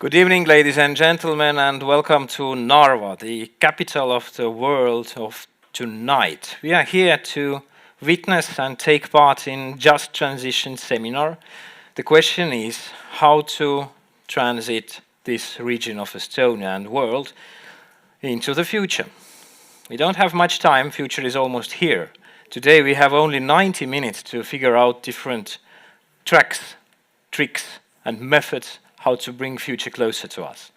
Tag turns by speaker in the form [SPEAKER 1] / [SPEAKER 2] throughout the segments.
[SPEAKER 1] Good evening, ladies and gentlemen, and welcome to Narva, the capital of the world of tonight. We are here to witness and take part in Just Transition seminar. The question is how to transit this region of Estonia and world into the future. We don't have much time, future is almost here. Today we have only 90 minutes to figure out different tracks, tricks and methods how to bring future closer to us.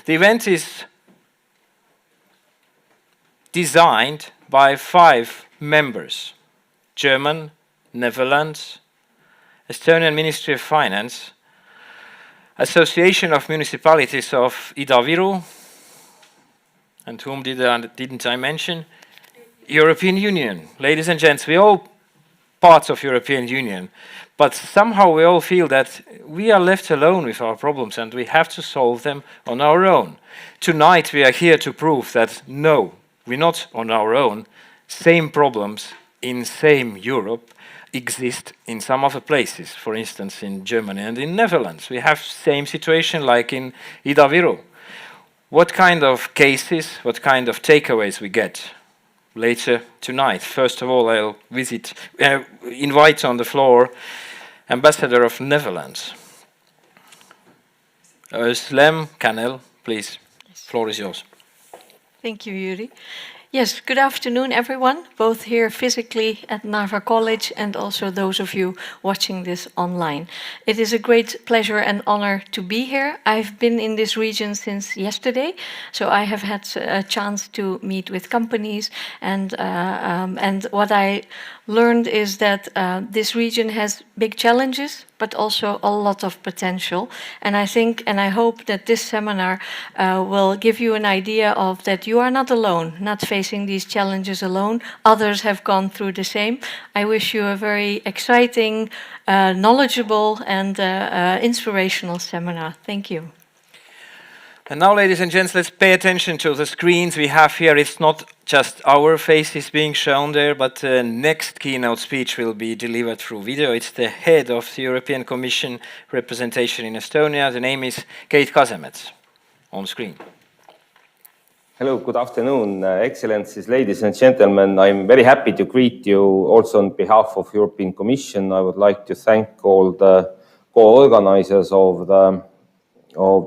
[SPEAKER 1] The event is designed by 5 members: German, Netherlands, Estonian Ministry of Finance, Association of Municipalities of Ida-Viru, and whom didn't I mention? European Union. Ladies and gents, we all parts of European Union, but somehow we all feel that we are left alone with our problems and we have to solve them on our own. Tonight we are here to prove that no, we're not on our own. Same problems in same Europe exist in some other places, for instance in Germany and in Netherlands. We have same situation like in Ida-Viru. What kind of cases, what kind of takeaways we get later tonight? First of all, I'll invite on the floor Ambassador of Netherlands, 𝐕𝐨𝐧𝐠, please. Floor is yours.
[SPEAKER 2] Thank you, Yuri. Yes, good afternoon, everyone, both here physically at Narva College and also those of you watching this online. It is a great pleasure and honor to be here. I've been in this region since yesterday, so I have had a chance to meet with companies, and what I learned is that this region has big challenges, but also a lot of potential. And I think and I hope that this seminar will give you an idea of that you are not alone, not facing these challenges alone. Others have gone through the same. I wish you a very exciting, knowledgeable and inspirational seminar. Thank you.
[SPEAKER 1] And now, ladies and gents, let's pay attention to the screens we have here. It's not just our faces being shown there, but the next keynote speech will be delivered through video. It's the head of the European Commission representation in Estonia. The name is 𝐷𝐸𝐾𝐫𝐢 on screen.
[SPEAKER 3] Hello, good afternoon, Excellencies, ladies and gentlemen. I'm very happy to greet you also on behalf of European Commission. I would like to thank all the co-organizers of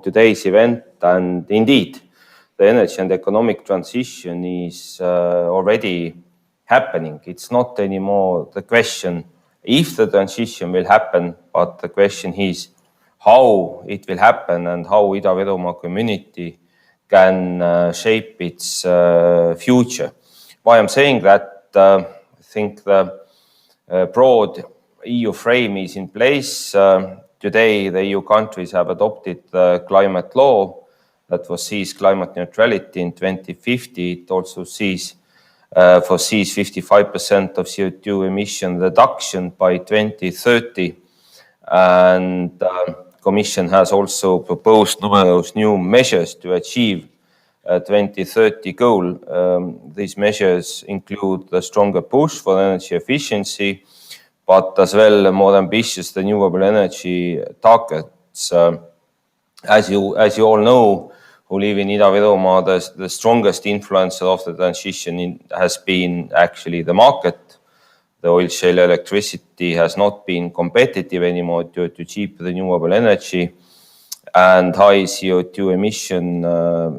[SPEAKER 3] today's event, and indeed the energy and economic transition is already happening. It's not anymore the question if the transition will happen, but the question is how it will happen and how Ida-Virumaa community can shape its future. Why I'm saying that, I think the broad EU frame is in place. Today, the EU countries have adopted the climate law that foresees climate neutrality in 2050. It also foresees 55% of CO2 emission reduction by 2030. And the Commission has also proposed numerous new measures to achieve a 2030 goal. These measures include the stronger push for energy efficiency, but as well more ambitious renewable energy targets. As you all know, who live in Ida-Virumaa, the strongest influencer of the transition has been actually the market. The oil shale electricity has not been competitive anymore due to cheap renewable energy and high CO2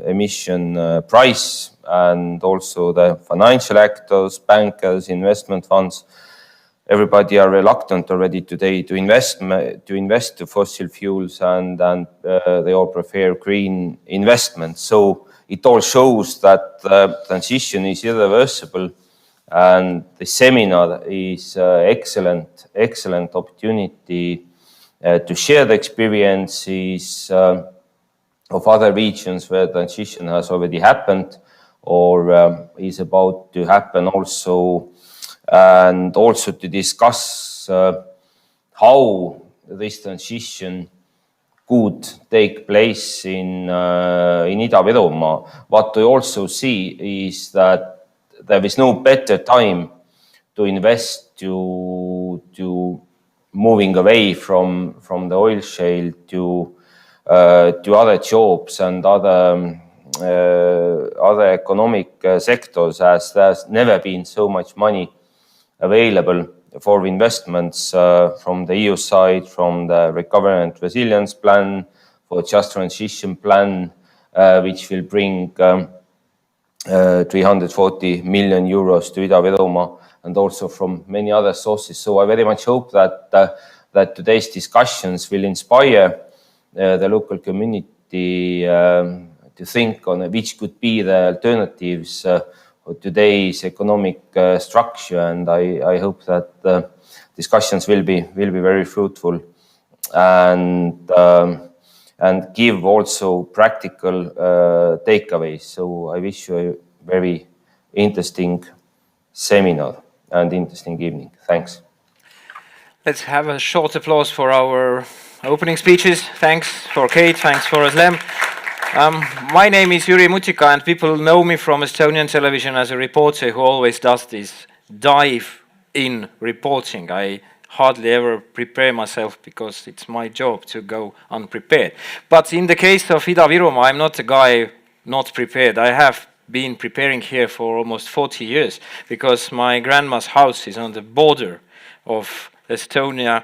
[SPEAKER 3] emission price, and also the financial actors, bankers, investment funds. Everybody are reluctant already today to invest to fossil fuels, and they all prefer green investments. So it all shows that the transition is irreversible, and the seminar is excellent opportunity to share the experiences of other regions where transition has already happened or is about to happen also, and also to discuss how this transition could take place in Ida-Virumaa. What we also see is that there is no better time to invest to moving away from the oil shale to to other jobs and other economic sectors, as there's never been so much money available for investments from the EU side, from the Recovery and Resilience Plan, for Just Transition Plan, which will bring 340 million euros to Ida-Virumaa, and also from many other sources. So I very much hope that today's discussions will inspire the local community to think on which could be the alternatives for today's economic structure. And I hope that discussions will be very fruitful and give also practical takeaways. So I wish you a very interesting seminar and interesting evening. Thanks.
[SPEAKER 1] Let's have a short applause for our opening speeches. Thanks for Kate, thanks for Özlem. My name is 𝐉ü𝐫𝐢 and people know me from Estonian television as a reporter who always does this dive in reporting. I hardly ever prepare myself because it's my job to go unprepared. But in the case of Ida-Virumaa, I'm not a guy not prepared. I have been preparing here for almost 40 years because my grandma's house is on the border of Estonia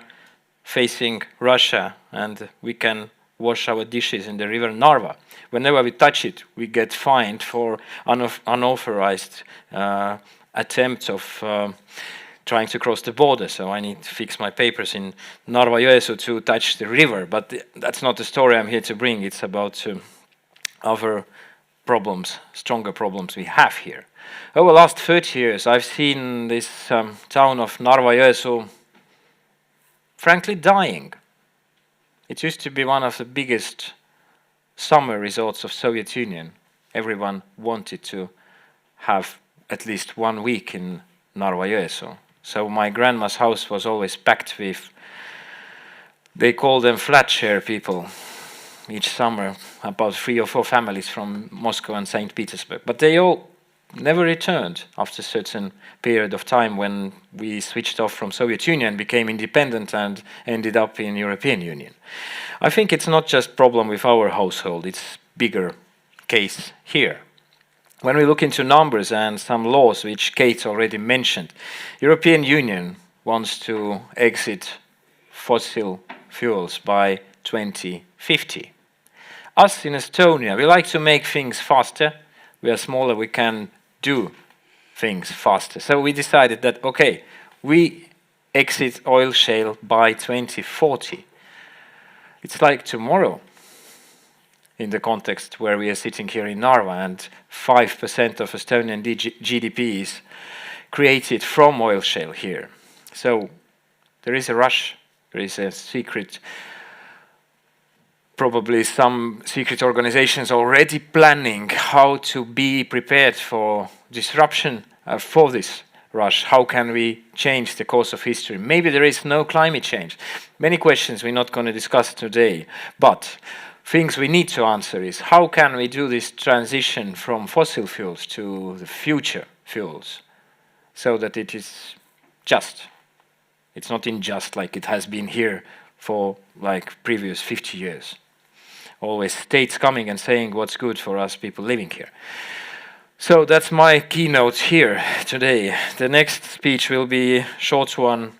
[SPEAKER 1] facing Russia, and we can wash our dishes in the river Narva. Whenever we touch it, we get fined for unauthorized attempt of trying to cross the border. So I need to fix my papers in 𝐷𝐷 to touch the river. But that's not the story I'm here to bring. It's about other problems, stronger problems we have here. Over the last 30 years, I've seen this town of 𝐷𝐷 frankly dying. It used to be one of the biggest summer resorts of Soviet Union. Everyone wanted to have at least 1 week in 𝐷𝐷𝐻. So my grandma's house was always packed with, they call them flat share people. Each summer, about 3 or 4 families from Moscow and St. Petersburg. But they all never returned after a certain period of time when we switched off from Soviet Union, became independent and ended up in European Union. I think it's not just a problem with our household, it's bigger case here. When we look into numbers and some laws which Kate already mentioned, European Union wants to exit fossil fuels by 2050. Us in Estonia, we like to make things faster. We are smaller, we can do things faster. So we decided that, okay, we exit oil shale by 2040. It's like tomorrow in the context where we are sitting here in Narva, and 5% of Estonian GDP is created from oil shale here. So there is a rush, there is a secret, probably some secret organizations already planning how to be prepared for disruption for this rush. How can we change the course of history? Maybe there is no climate change. Many questions we're not going to discuss today, but things we need to answer is how can we do this transition from fossil fuels to the future fuels so that it is just. It's not unjust like it has been here for like previous 50 years. Always states coming and saying what's good for us people living here. So that's my keynote here today. The next speech will be a short one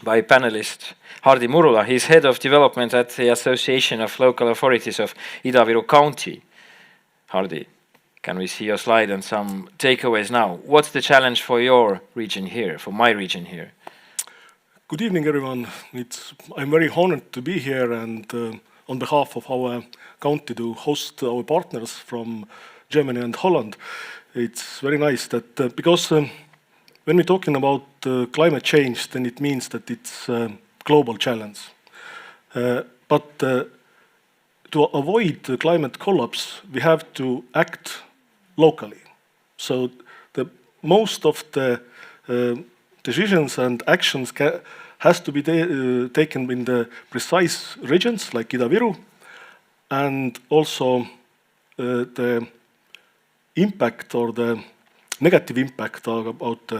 [SPEAKER 1] by panelist Hardi Murula. He's head of development at the Association of Local Authorities of Ida-Viru County. Hardi, can we see your slide and some takeaways now? What's the challenge for your region here, for my region here?
[SPEAKER 4] Good evening, everyone. I'm very honored to be here and on behalf of our county to host our partners from Germany and Holland. It's very nice that because when we're talking about climate change, then it means that it's a global challenge. But to avoid the climate collapse, we have to act locally. So most of the decisions and actions has to be taken in the precise regions like Ida-Viru, and also the impact or the negative impact about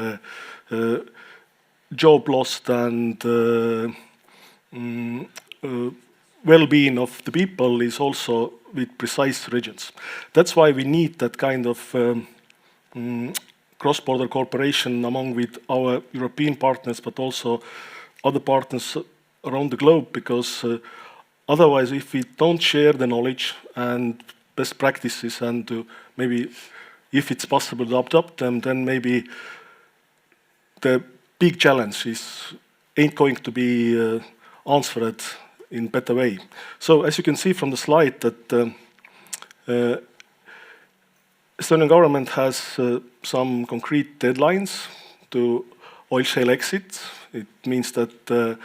[SPEAKER 4] job loss and well-being of the people is also with precise regions. That's why we need that kind of cross-border cooperation among with our European partners, but also other partners around the globe, because otherwise, if we don't share the knowledge and best practices and maybe, if it's possible, to adopt them, then maybe the big challenge ain't going to be answered in better way. So as you can see from the slide that Estonian government has some concrete deadlines to oil shale exit. It means that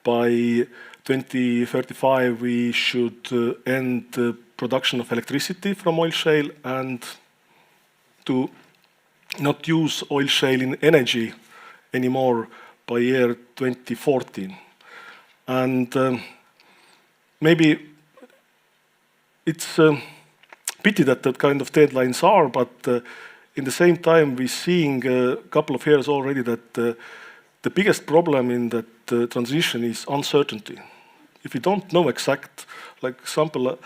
[SPEAKER 4] by 2035 we should end the production of electricity from oil shale and to not use oil shale in energy anymore by year 2014. And maybe it's a pity that that kind of deadlines are, but in the same time we're seeing a couple of years already that the biggest problem in that transition is uncertainty. If you don't know exact, like example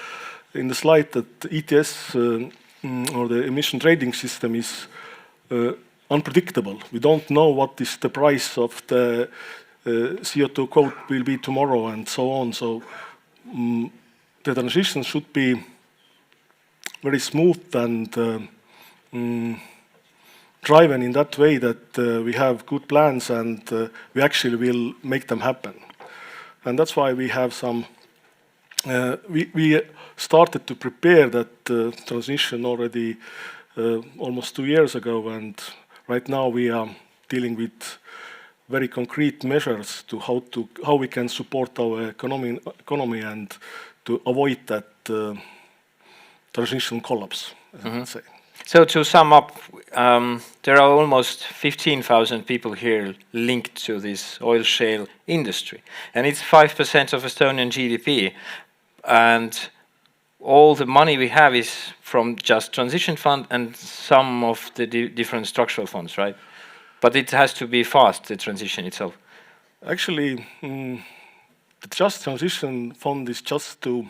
[SPEAKER 4] in the slide that ETS or the emission trading system is unpredictable. We don't know what is the price of the CO2 quote will be tomorrow and so on. So the transition should be very smooth and driven in that way that we have good plans and we actually will make them happen. And that's why we have some, we started to prepare that transition already almost 2 years ago, and right now we are dealing with very concrete measures to how we can support our economy and to avoid that transition collapse, as I would say.
[SPEAKER 1] So to sum up, there are almost 15,000 people here linked to this oil shale industry, and it's 5% of Estonian GDP, and all the money we have is from just transition fund and some of the different structural funds, right? But it has to be fast, the transition itself.
[SPEAKER 4] Actually, the Just Transition Fund is just to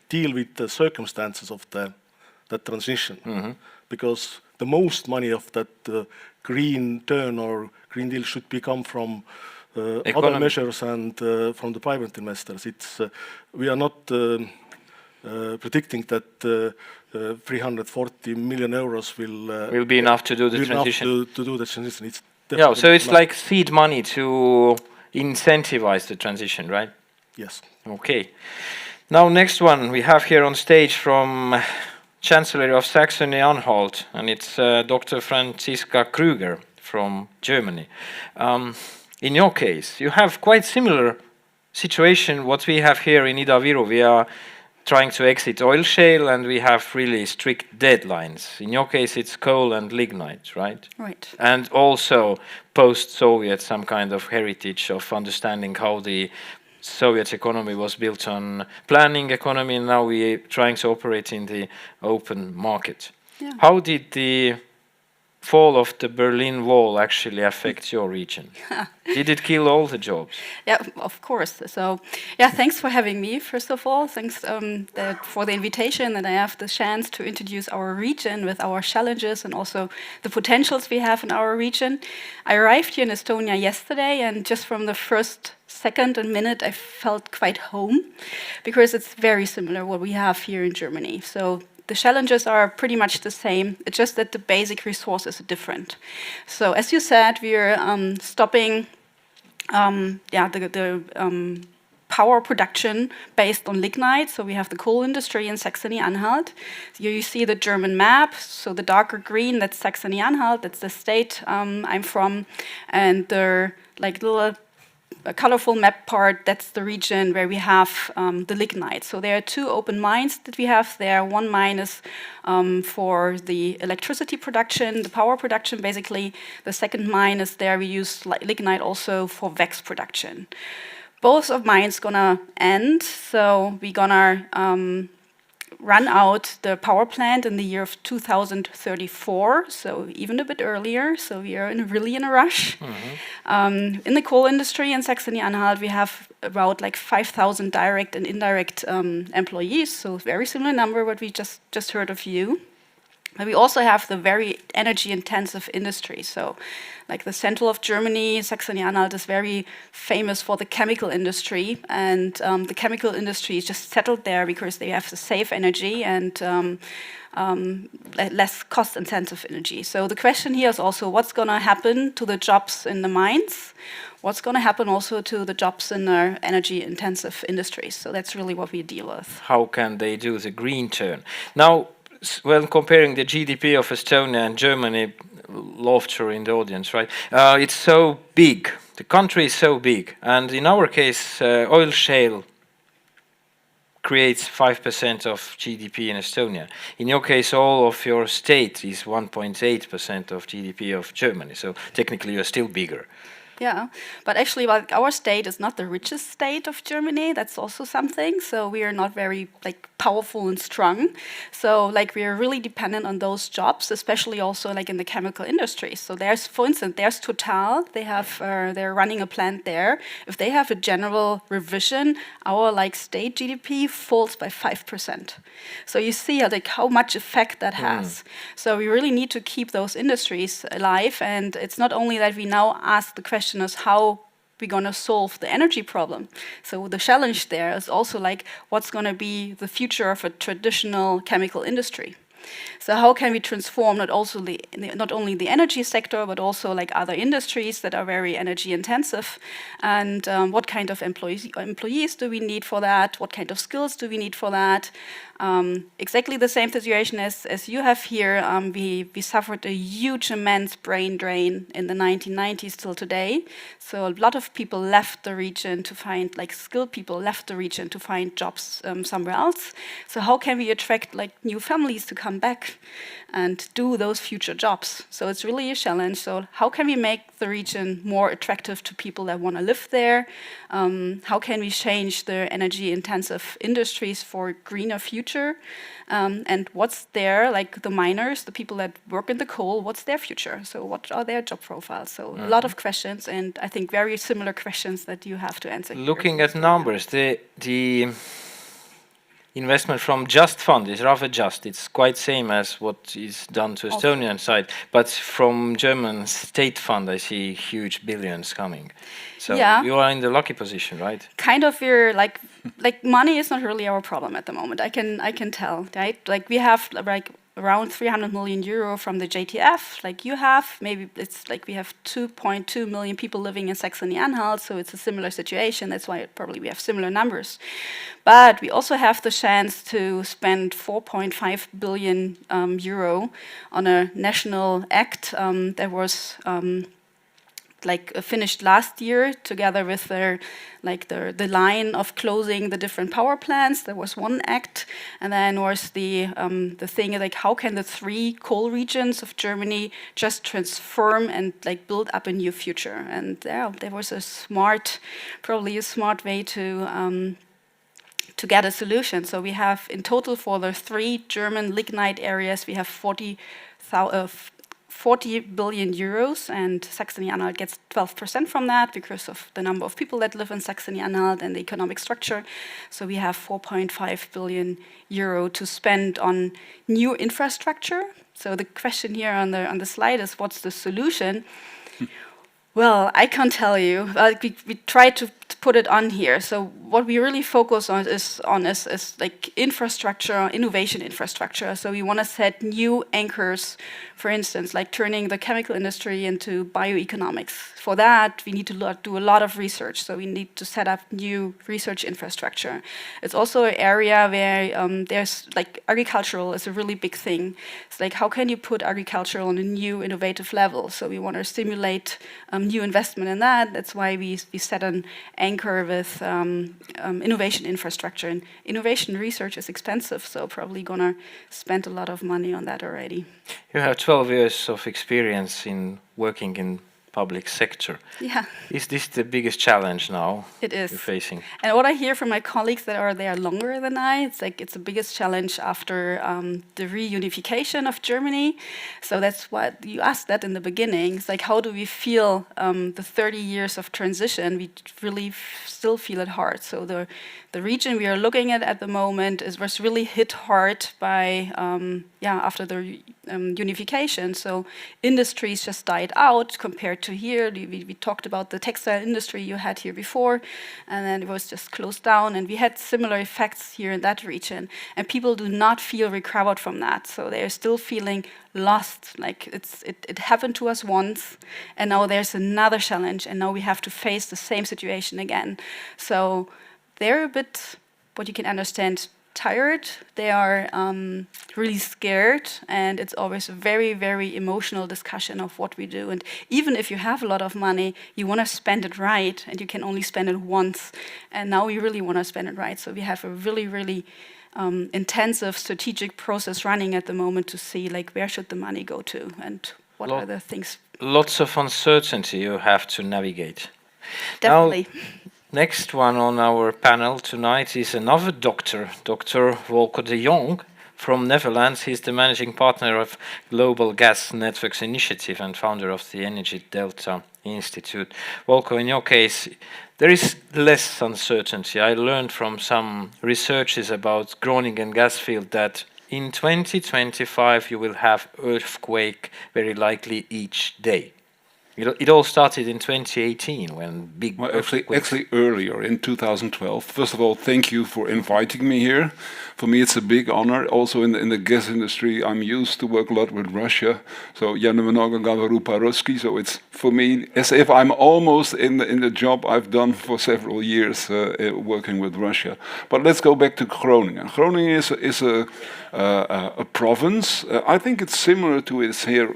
[SPEAKER 4] deal with the circumstances of that transition, because the most money of that green turn or Green Deal should come from other measures and from the private investors. We are not predicting that 340 million euros will
[SPEAKER 1] be enough to do the transition.
[SPEAKER 4] To do the transition.
[SPEAKER 1] Yeah, so it's like seed money to incentivize the transition, right?
[SPEAKER 4] Yes.
[SPEAKER 1] Okay. Now, next one we have here on stage from Chancellery of Saxony-Anhalt, and it's Dr. Franziska Krüger from Germany. In your case, you have quite similar situation what we have here in Ida-Viru. We are trying to exit oil shale and we have really strict deadlines. In your case, it's coal and lignite, right?
[SPEAKER 5] Right.
[SPEAKER 1] And also post-Soviet, some kind of heritage of understanding how the Soviet economy was built on planning economy, and now we're trying to operate in the open market.
[SPEAKER 5] Yeah.
[SPEAKER 1] How did the fall of the Berlin Wall actually affect your region? Did it kill all the jobs?
[SPEAKER 5] Yeah, of course. So, yeah, thanks for having me, first of all. Thanks for the invitation, and I have the chance to introduce our region with our challenges and also the potentials we have in our region. I arrived here in Estonia yesterday, and just from the first second and minute, I felt quite home, because it's very similar what we have here in Germany. So the challenges are pretty much the same. It's just that the basic resources are different. So as you said, we're stopping the power production based on lignite. So we have the coal industry in Saxony-Anhalt. Here you see the German map. So the darker green, that's Saxony-Anhalt. That's the state I'm from. And the little colorful map part, that's the region where we have the lignite. So there are two open mines that we have there. One mine is for the electricity production, the power production basically. The second mine is there, we use lignite also for wax production. Both of mines gonna end, so we're gonna run out the power plant in the year of 2034, so even a bit earlier. So we are really in a rush. In the coal industry in Saxony-Anhalt, we have about like 5,000 direct and indirect employees. So very similar number what we just heard of you. But we also have the very energy-intensive industry. So, like the central of Germany, Saxony-Anhalt is very famous for the chemical industry, and the chemical industry is just settled there because they have the safe energy and less cost-intensive energy. So the question here is also what's going to happen to the jobs in the mines? What's going to happen also to the jobs in the energy-intensive industries? So that's really what we deal with.
[SPEAKER 1] How can they do the green turn? Now, when comparing the GDP of Estonia and Germany, laughter in the audience, right? It's so big. The country is so big. And in our case, oil shale creates 5% of GDP in Estonia. In your case, all of your state is 1.8% of GDP of Germany. So technically, you're still bigger.
[SPEAKER 5] Yeah, but actually, like, our state is not the richest state of Germany. That's also something. So we are not very like powerful and strong. So like we are really dependent on those jobs, especially also like in the chemical industry. So there's, for instance, there's Total. They have they're running a plant there. If they have a general revision, our like state GDP falls by 5%. So you see like how much effect that has. So we really need to keep those industries alive. And it's not only that we now ask the question is how we're going to solve the energy problem. So the challenge there is also like what's going to be the future of a traditional chemical industry. So how can we transform not only the energy sector, but also like other industries that are very energy intensive? And what kind of employees do we need for that? What kind of skills do we need for that? Exactly the same situation as you have here. We suffered a huge, immense brain drain in the 1990s till today. So a lot of people left the region to find, like skilled people left the region to find jobs somewhere else. So how can we attract like new families to come back and do those future jobs? So it's really a challenge. So how can we make the region more attractive to people that want to live there? How can we change the energy intensive industries for a greener future? And what's there, like the miners, the people that work in the coal, what's their future? So what are their job profiles? So a lot of questions, and I think very similar questions that you have to answer.
[SPEAKER 1] Looking at numbers, the investment from Just Fund is rather just. It's quite same as what is done to Estonian side, but from German state fund, I see huge billions coming. So
[SPEAKER 5] yeah.
[SPEAKER 1] You are in the lucky position, right?
[SPEAKER 5] Kind of, we're like money is not really our problem at the moment. I can tell, right? Like we have like around 300 million euro from the JTF, like you have. Maybe it's like we have 2.2 million people living in Saxony-Anhalt, so it's a similar situation. That's why probably we have similar numbers. But we also have the chance to spend 4.5 billion euro on a national act that was finished last year together with the line of closing the different power plants. There was one act, and then was the thing like how can the 3 coal regions of Germany just transform and like build up a new future? And there was probably a smart way to get a solution. So we have in total for the 3 German lignite areas, we have 40 billion euros, and Saxony-Anhalt gets 12% from that because of the number of people that live in Saxony-Anhalt and the economic structure. So we have 4.5 billion euro to spend on new infrastructure. So the question here on the slide is, what's the solution? Well, I can't tell you. We try to put it on here. So what we really focus on is like infrastructure, innovation infrastructure. So we want to set new anchors, for instance, like turning the chemical industry into bioeconomics. For that, we need to do a lot of research. So we need to set up new research infrastructure. It's also an area where there's like agricultural is a really big thing. It's like how can you put agriculture on a new innovative level? So we want to stimulate new investment in that. That's why we set an anchor with innovation infrastructure. And innovation research is expensive, so probably gonna spend a lot of money on that already.
[SPEAKER 1] You have 12 years of experience in working in public sector.
[SPEAKER 5] Yeah.
[SPEAKER 1] Is this the biggest challenge now
[SPEAKER 5] It is.
[SPEAKER 1] you're facing?
[SPEAKER 5] And what I hear from my colleagues that are there longer than I, it's like it's the biggest challenge after the reunification of Germany. So that's what you asked that in the beginning. It's like, how do we feel the 30 years of transition? We really still feel it hard. So the region we are looking at the moment was really hit hard by after the unification. So industries just died out compared to here. We talked about the textile industry you had here before, and then it was just closed down. And we had similar effects here in that region. And people do not feel recovered from that. So they're still feeling lost. Like it happened to us once, and now there's another challenge, and now we have to face the same situation again. So they're a bit, what you can understand, tired. They are really scared, and it's always a very, very emotional discussion of what we do. And even if you have a lot of money, you want to spend it right, and you can only spend it once. And now we really want to spend it right. So we have a really, really intensive strategic process running at the moment to see, like, where should the money go to, and what are the things.
[SPEAKER 1] Lots of uncertainty you have to navigate.
[SPEAKER 5] Definitely.
[SPEAKER 1] Now, next one on our panel tonight is another doctor, Dr. Volker de Jong from Netherlands. He's the managing partner of Global Gas Networks Initiative and founder of the Energy Delta Institute. Volker, in your case, there is less uncertainty. I learned from some researches about Groningen gas field that in 2025 you will have earthquake very likely each day. It all started in 2018 when big.
[SPEAKER 6] Well, actually earlier in 2012. First of all, thank you for inviting me here. For me, it's a big honor. Also in the gas industry, I'm used to work a lot with Russia. So 𝐉𝐶𝐢 So it's for me as if I'm almost in the job I've done for several years working with Russia. But let's go back to Groningen. Groningen is a province. I think it's similar to it's here,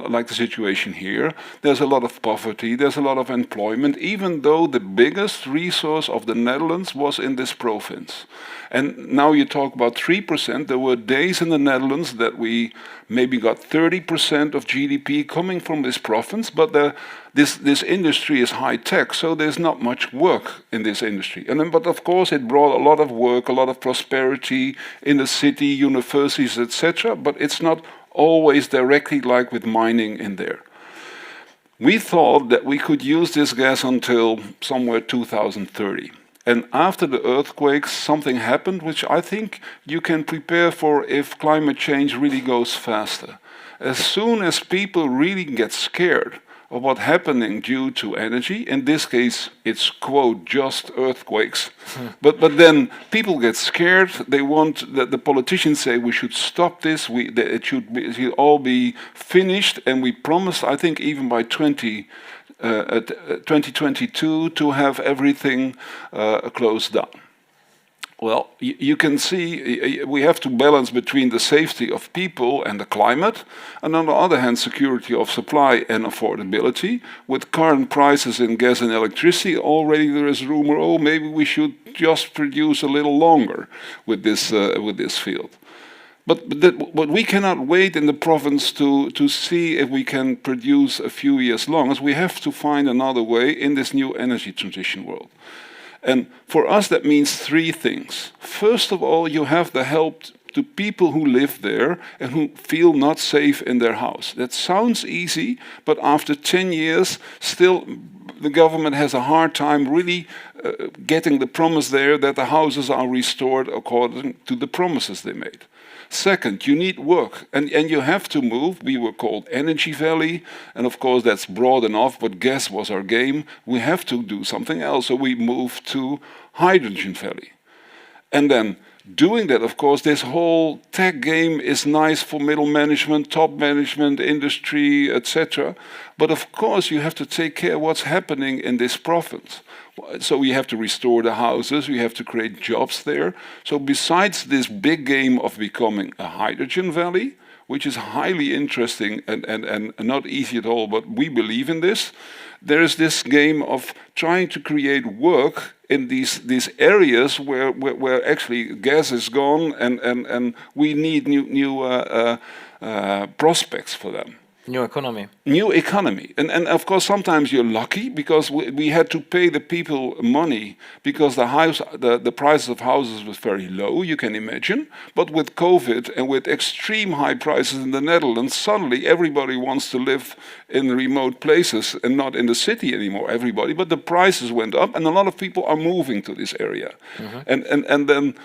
[SPEAKER 6] like the situation here. There's a lot of poverty, there's a lot of employment, even though the biggest resource of the Netherlands was in this province. And now you talk about 3%. There were days in the Netherlands that we maybe got 30% of GDP coming from this province, but this industry is high-tech, so there's not much work in this industry. But of course it brought a lot of work, a lot of prosperity in the city, universities, etc., but it's not always directly like with mining in there. We thought that we could use this gas until somewhere 2030. And after the earthquakes, something happened which I think you can prepare for if climate change really goes faster. As soon as people really get scared of what's happening due to energy, in this case it's, quote, just earthquakes, but then people get scared, they want, the politicians say we should stop this, it should all be finished, and we promised, I think even by 2022 to have everything closed down. Well, you can see we have to balance between the safety of people and the climate, and on the other hand, security of supply and affordability. With current prices in gas and electricity, already there is rumor, oh, maybe we should just produce a little longer with this field. But we cannot wait in the province to see if we can produce a few years longer. We have to find another way in this new energy transition world. And for us, that means three things. First of all, you have the help to people who live there and who feel not safe in their house. That sounds easy, but after 10 years, still the government has a hard time really getting the promise there that the houses are restored according to the promises they made. Second, you need work, and you have to move. We were called Energy Valley, and of course that's broad enough, but gas was our game. We have to do something else, so we moved to Hydrogen Valley. And then doing that, of course, this whole tech game is nice for middle management, top management, industry, etc. But of course you have to take care of what's happening in this province. So we have to restore the houses, we have to create jobs there. So besides this big game of becoming a hydrogen valley, which is highly interesting and not easy at all, but we believe in this, there is this game of trying to create work in these areas where actually gas is gone and we need new prospects for them.
[SPEAKER 1] New economy.
[SPEAKER 6] New economy. And of course, sometimes you're lucky because we had to pay the people money because the prices of houses was very low, you can imagine. But with COVID and with extreme high prices in the Netherlands, suddenly everybody wants to live in remote places and not in the city anymore, everybody. But the prices went up and a lot of people are moving to this area. And then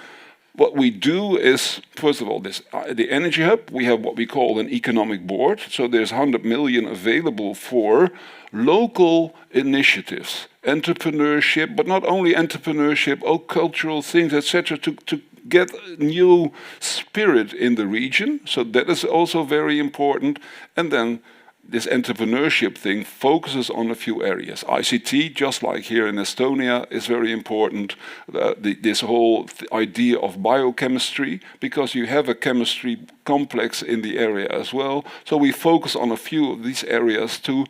[SPEAKER 6] what we do is, first of all, the energy hub, we have what we call an economic board. So there's 100 million available for local initiatives, entrepreneurship, but not only entrepreneurship, cultural things, etc., to get new spirit in the region. So that is also very important. And then this entrepreneurship thing focuses on a few areas. ICT, just like here in Estonia, is very important. This whole idea of biochemistry, because you have a chemistry complex in the area as well. So we focus on a few of these areas to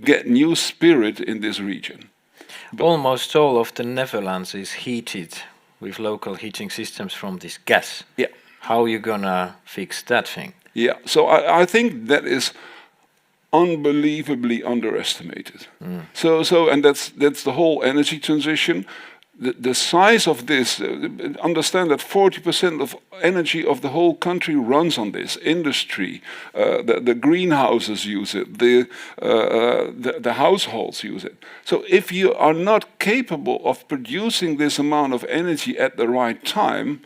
[SPEAKER 6] get new spirit in this region.
[SPEAKER 1] Almost all of the Netherlands is heated with local heating systems from this gas.
[SPEAKER 6] Yeah.
[SPEAKER 1] How are you gonna fix that thing?
[SPEAKER 6] Yeah, so I think that is unbelievably underestimated. So and that's the whole energy transition. The size of this, understand that 40% of energy of the whole country runs on this. Industry, the greenhouses use it, the households use it. So if you are not capable of producing this amount of energy at the right time,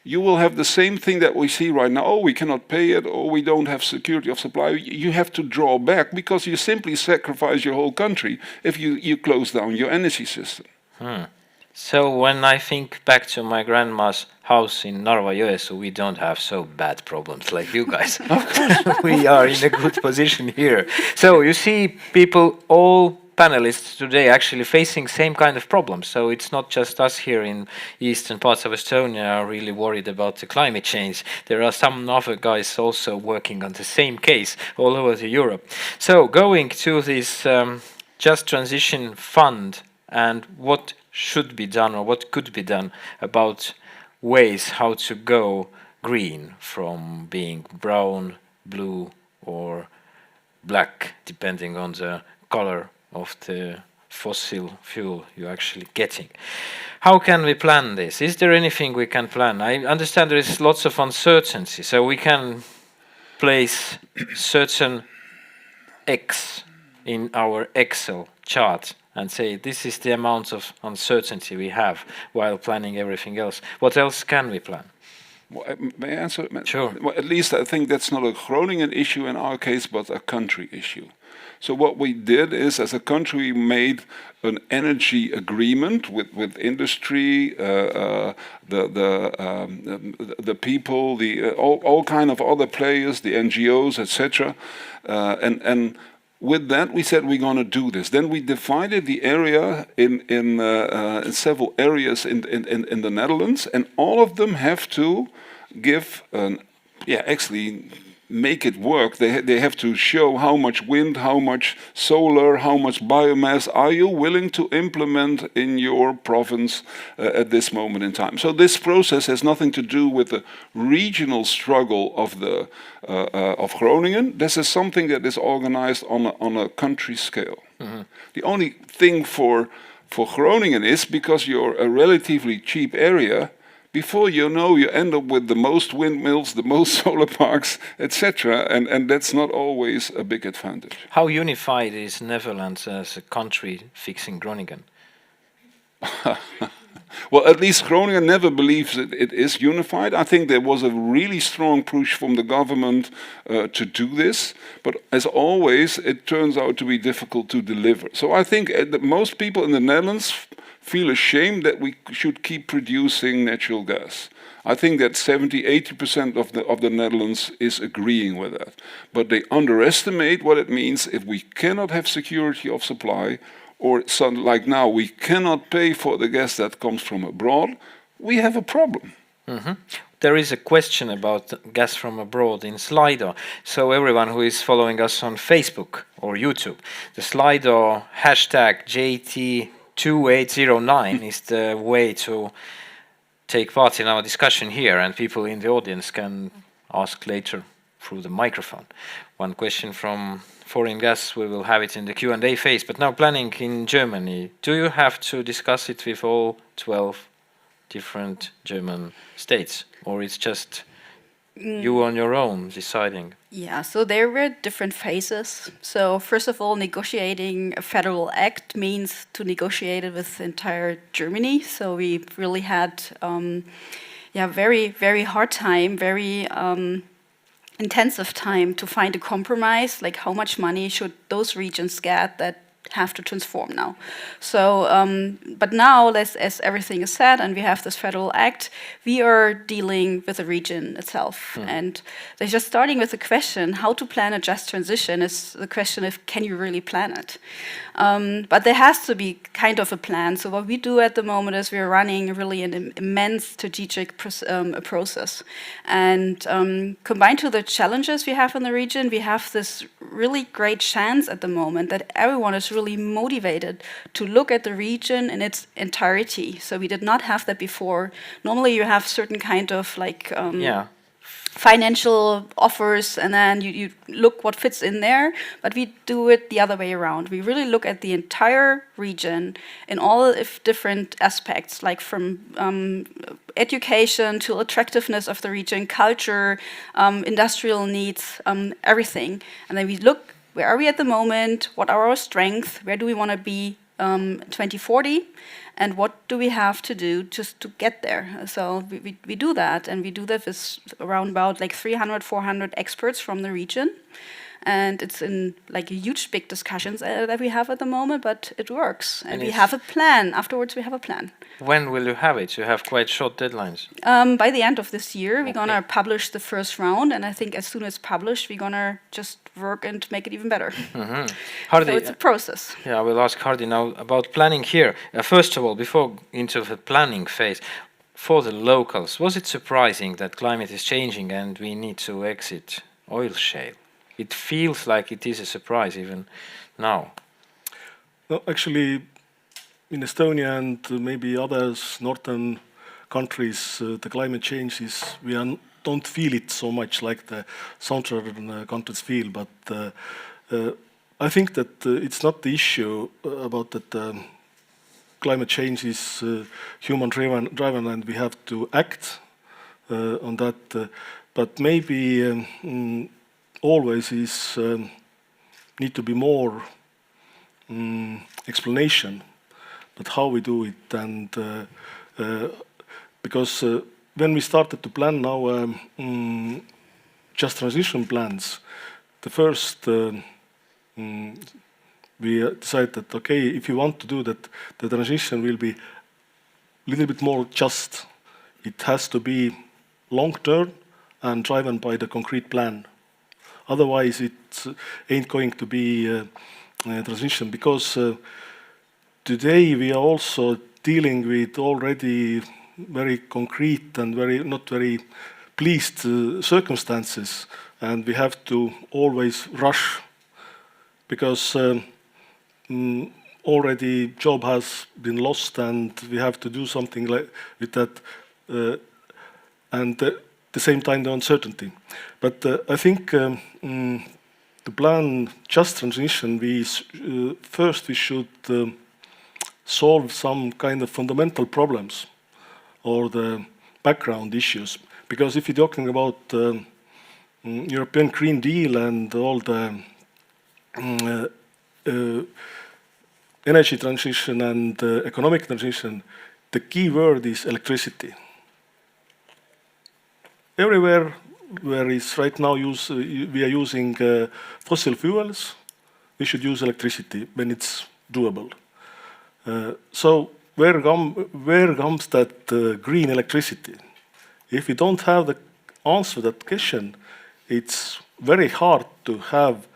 [SPEAKER 6] you will have the same thing that we see right now. Oh, we cannot pay it, or we don't have security of supply. You have to draw back because you simply sacrifice your whole country if you close down your energy system.
[SPEAKER 1] So when I think back to my grandma's house in 𝐉𝐴𝐺𝐻, we don't have so bad problems like you guys. We are in a good position here. So you see people, all panelists today actually facing same kind of problems. So it's not just us here in eastern parts of Estonia are really worried about the climate change. There are some other guys also working on the same case all over Europe. So going to this Just Transition Fund and what should be done or what could be done about ways how to go green from being brown, blue or black, depending on the color of the fossil fuel you're actually getting. How can we plan this? Is there anything we can plan? I understand there is lots of uncertainty, so we can place certain X in our Excel chart and say this is the amount of uncertainty we have while planning everything else. What else can we plan?
[SPEAKER 6] Well, may I answer?
[SPEAKER 1] Sure.
[SPEAKER 6] Well, at least I think that's not a Groningen issue in our case, but a country issue. So what we did is, as a country, we made an energy agreement with industry, the people, all kind of other players, the NGOs, etc. And with that, we said we're going to do this. Then we divided the area in several areas in the Netherlands, and all of them have to give actually make it work. They have to show how much wind, how much solar, how much biomass are you willing to implement in your province at this moment in time. So this process has nothing to do with the regional struggle of Groningen. This is something that is organized on a country scale. The only thing for Groningen is, because you're a relatively cheap area, before you know, you end up with the most windmills, the most solar parks, etc. And that's not always a big advantage.
[SPEAKER 1] How unified is Netherlands as a country fixing Groningen?
[SPEAKER 6] Well, at least Groningen never believes it is unified. I think there was a really strong push from the government to do this. But as always, it turns out to be difficult to deliver. So I think that most people in the Netherlands feel ashamed that we should keep producing natural gas. I think that 70–80% of the Netherlands is agreeing with that. But they underestimate what it means if we cannot have security of supply, or like now, we cannot pay for the gas that comes from abroad. We have a problem.
[SPEAKER 1] There is a question about gas from abroad in Slido. So everyone who is following us on Facebook or YouTube, the Slido hashtag JT2809 is the way to take part in our discussion here, and people in the audience can ask later through the microphone. One question from foreign guests, we will have it in the Q&A phase. But now planning in Germany, do you have to discuss it with all 12 different German states, or it's just you on your own deciding?
[SPEAKER 5] Yeah, so there were different phases. So first of all, negotiating a federal act means to negotiate it with entire Germany. So we really had very, very hard time, very intensive time to find a compromise, like how much money should those regions get that have to transform now. So, but now, as everything is said and we have this federal act, we are dealing with the region itself. And they're just starting with the question, how to plan a just transition is the question of, can you really plan it? But there has to be kind of a plan. So what we do at the moment is we're running really an immense strategic process. And combined to the challenges we have in the region, we have this really great chance at the moment that everyone is really motivated to look at the region in its entirety. So we did not have that before. Normally you have certain kind of like financial offers, and then you look what fits in there, but we do it the other way around. We really look at the entire region in all different aspects, like from education to attractiveness of the region, culture, industrial needs, everything. And then we look, where are we at the moment, what are our strengths, where do we want to be 2040, and what do we have to do just to get there? So we do that, and we do that with around about like 300, 400 experts from the region. And it's in like a huge big discussions that we have at the moment, but it works. And we have a plan. Afterwards, we have a plan.
[SPEAKER 1] When will you have it? You have quite short deadlines.
[SPEAKER 5] By the end of this year, we're going to publish the first round. And I think as soon as published, we're going to just work and make it even better.
[SPEAKER 1] Hardy,
[SPEAKER 5] so it's a process.
[SPEAKER 1] Yeah, I will ask Hardy now about planning here. First of all, before into the planning phase, for the locals, was it surprising that climate is changing and we need to exit oil shale? It feels like it is a surprise even now.
[SPEAKER 4] No, actually, in Estonia and maybe others northern countries, the climate change is, don't feel it so much like the southern countries feel, but I think that it's not the issue about that climate change is human-driven and we have to act on that, but maybe always is need to be more explanation, but how we do it, and because when we started to plan now just transition plans, the first we decided that okay, if you want to do that, the transition will be a little bit more just. It has to be long term and driven by the concrete plan. Otherwise, it ain't going to be a transition, because today we are also dealing with already very concrete and not very pleased circumstances, and we have to always rush because already job has been lost and we have to do something with that, and at the same time the uncertainty. But I think to plan just transition, first we should solve some kind of fundamental problems or the background issues. Because if you're talking about European Green Deal and all the energy transition and economic transition, the key word is electricity. Everywhere where is right now we are using fossil fuels, we should use electricity when it's doable. So where comes that green electricity? If we don't have the answer to that question, it's very hard to have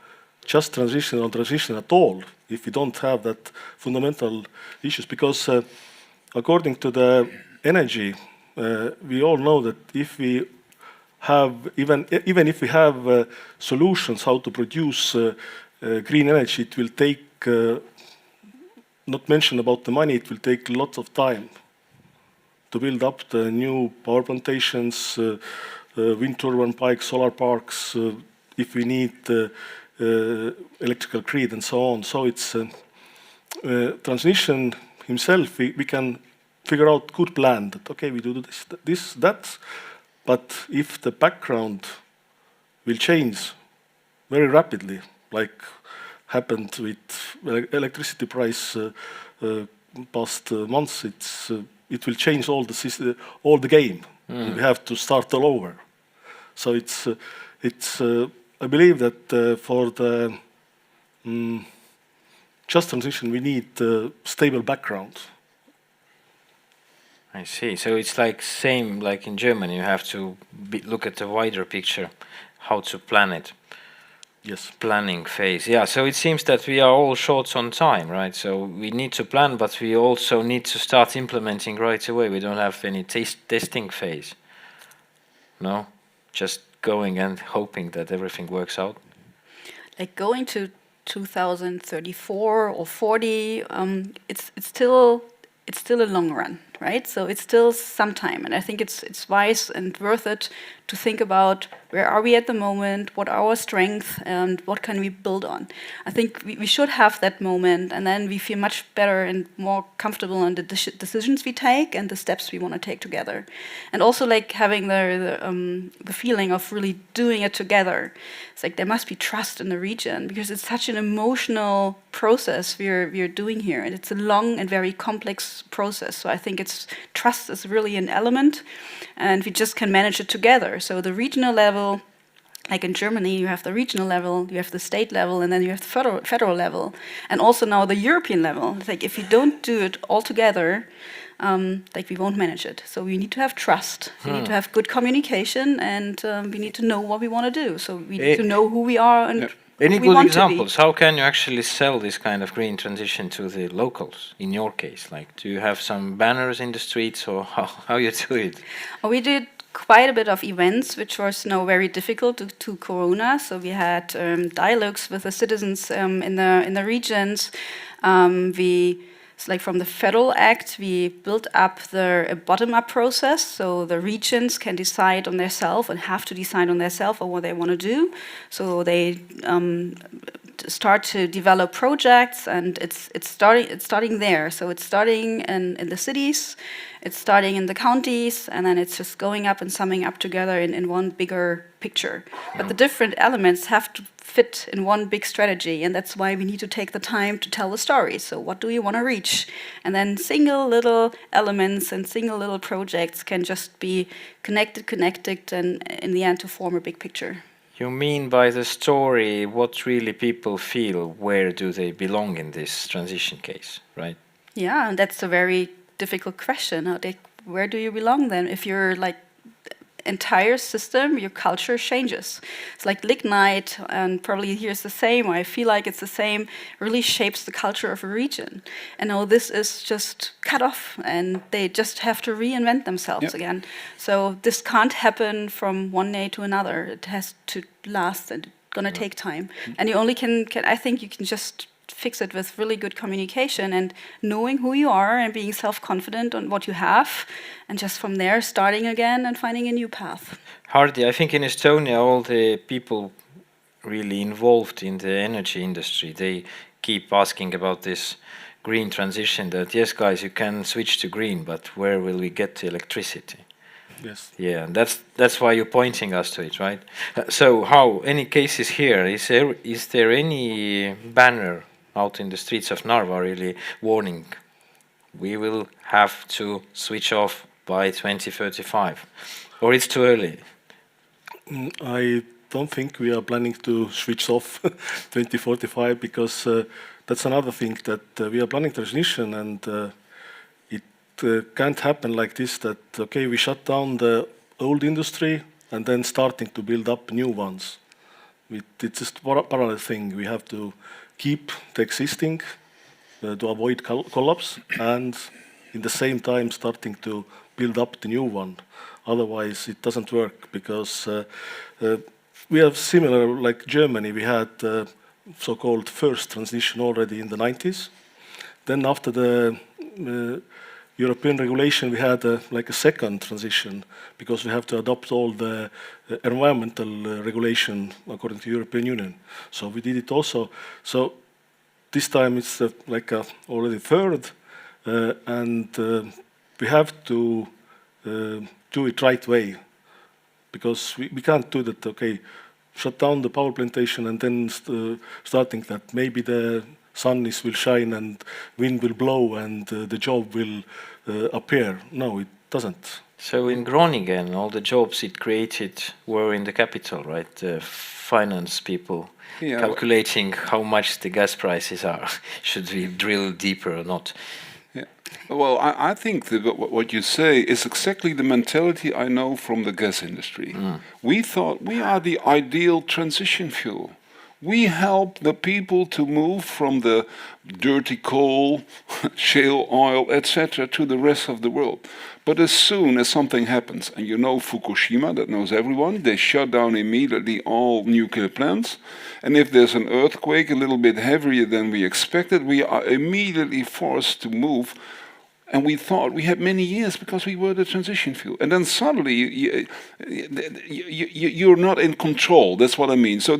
[SPEAKER 4] just transition or transition at all if we don't have that fundamental issues. Because according to the energy, we all know that if we have, even if we have solutions how to produce green energy, it will take, not mention about the money, it will take lots of time to build up the new power plantations, wind turbine parks, solar parks, if we need electrical grid and so on. So it's transmission himself, we can figure out good plan that, okay, we do this, that, but if the background will change very rapidly, like happened with electricity price past months, it will change all the game. We have to start all over. So I believe that for the just transition, we need stable background.
[SPEAKER 1] I see. So it's like same like in Germany. You have to look at the wider picture, how to plan it.
[SPEAKER 4] Yes.
[SPEAKER 1] Planning phase. Yeah. So it seems that we are all short on time, right? So we need to plan, but we also need to start implementing right away. We don't have any testing phase. No, just going and hoping that everything works out.
[SPEAKER 5] Like going to 2034 or 40, it's still a long run, right? So it's still some time, and I think it's wise and worth it to think about where are we at the moment, what are our strengths, and what can we build on. I think we should have that moment, and then we feel much better and more comfortable on the decisions we take and the steps we want to take together. And also like having the feeling of really doing it together. It's like there must be trust in the region, because it's such an emotional process we're doing here, and it's a long and very complex process. So I think trust is really an element, and we just can manage it together. So the regional level, like in Germany, you have the regional level, you have the state level, and then you have the federal level, and also now the European level. It's like if you don't do it all together, like we won't manage it. So we need to have trust, we need to have good communication, and we need to know what we want to do. So we need to know who we are and
[SPEAKER 1] any
[SPEAKER 5] who we
[SPEAKER 1] good
[SPEAKER 5] want
[SPEAKER 1] examples? How can you actually sell this kind of green transition to the locals? In your case, like, do you have some banners in the streets, or how you do it?
[SPEAKER 5] We did quite a bit of events, which was now very difficult due to Corona. So we had dialogues with the citizens in the regions. Like from the Federal Act, we built up a bottom-up process, so the regions can decide on themselves and have to decide on themselves on what they want to do. So they start to develop projects, and it's starting there. So it's starting in the cities, it's starting in the counties, and then it's just going up and summing up together in one bigger picture. But the different elements have to fit in one big strategy, and that's why we need to take the time to tell the story. So what do we want to reach? And then single little elements and single little projects can just be connected, and in the end to form a big picture.
[SPEAKER 1] You mean by the story what really people feel, where do they belong in this transition case, right?
[SPEAKER 5] Yeah, and that's a very difficult question. Where do you belong then? If you're like entire system, your culture changes. It's like lignite, and probably here's the same, or I feel like it's the same, really shapes the culture of a region. And now this is just cut off, and they just have to reinvent themselves again. So this can't happen from one day to another. It has to last, and it's gonna take time. And you only can I think you can just fix it with really good communication and knowing who you are and being self-confident on what you have, and just from there starting again and finding a new path.
[SPEAKER 1] Hardy, I think in Estonia all the people really involved in the energy industry, they keep asking about this green transition, that yes guys, you can switch to green, but where will we get the electricity?
[SPEAKER 4] Yes.
[SPEAKER 1] Yeah, and that's why you're pointing us to it, right? So how, any cases here, is there any banner out in the streets of Narva really warning we will have to switch off by 2035, or it's too early?
[SPEAKER 4] I don't think we are planning to switch off 2045, because that's another thing, that we are planning transition, and it can't happen like this, that okay, we shut down the old industry and then starting to build up new ones. It's just a parallel thing. We have to keep the existing to avoid collapse, and in the same time starting to build up the new one. Otherwise it doesn't work, because we have similar, like Germany, we had so-called first transition already in the 90s. Then after the European regulation, we had like a second transition because we have to adopt all the environmental regulation according to European Union. So we did it also. So this time it's like already third, and we have to do it right way, because we can't do that, okay, shut down the power plantation and then starting that maybe the sun will shine and wind will blow and the job will appear. No, it doesn't.
[SPEAKER 1] So in Groningen, all the jobs it created were in the capital, right? The finance people calculating how much the gas prices are. Should we drill deeper or not?
[SPEAKER 6] Yeah. Well, I think that what you say is exactly the mentality I know from the gas industry. We thought we are the ideal transition fuel. We help the people to move from the dirty coal, shale oil, etc., to the rest of the world. But as soon as something happens, and you know Fukushima, that knows everyone, they shut down immediately all nuclear plants. And if there's an earthquake a little bit heavier than we expected, we are immediately forced to move. And we thought we had many years because we were the transition fuel. And then suddenly you're not in control. That's what I mean. So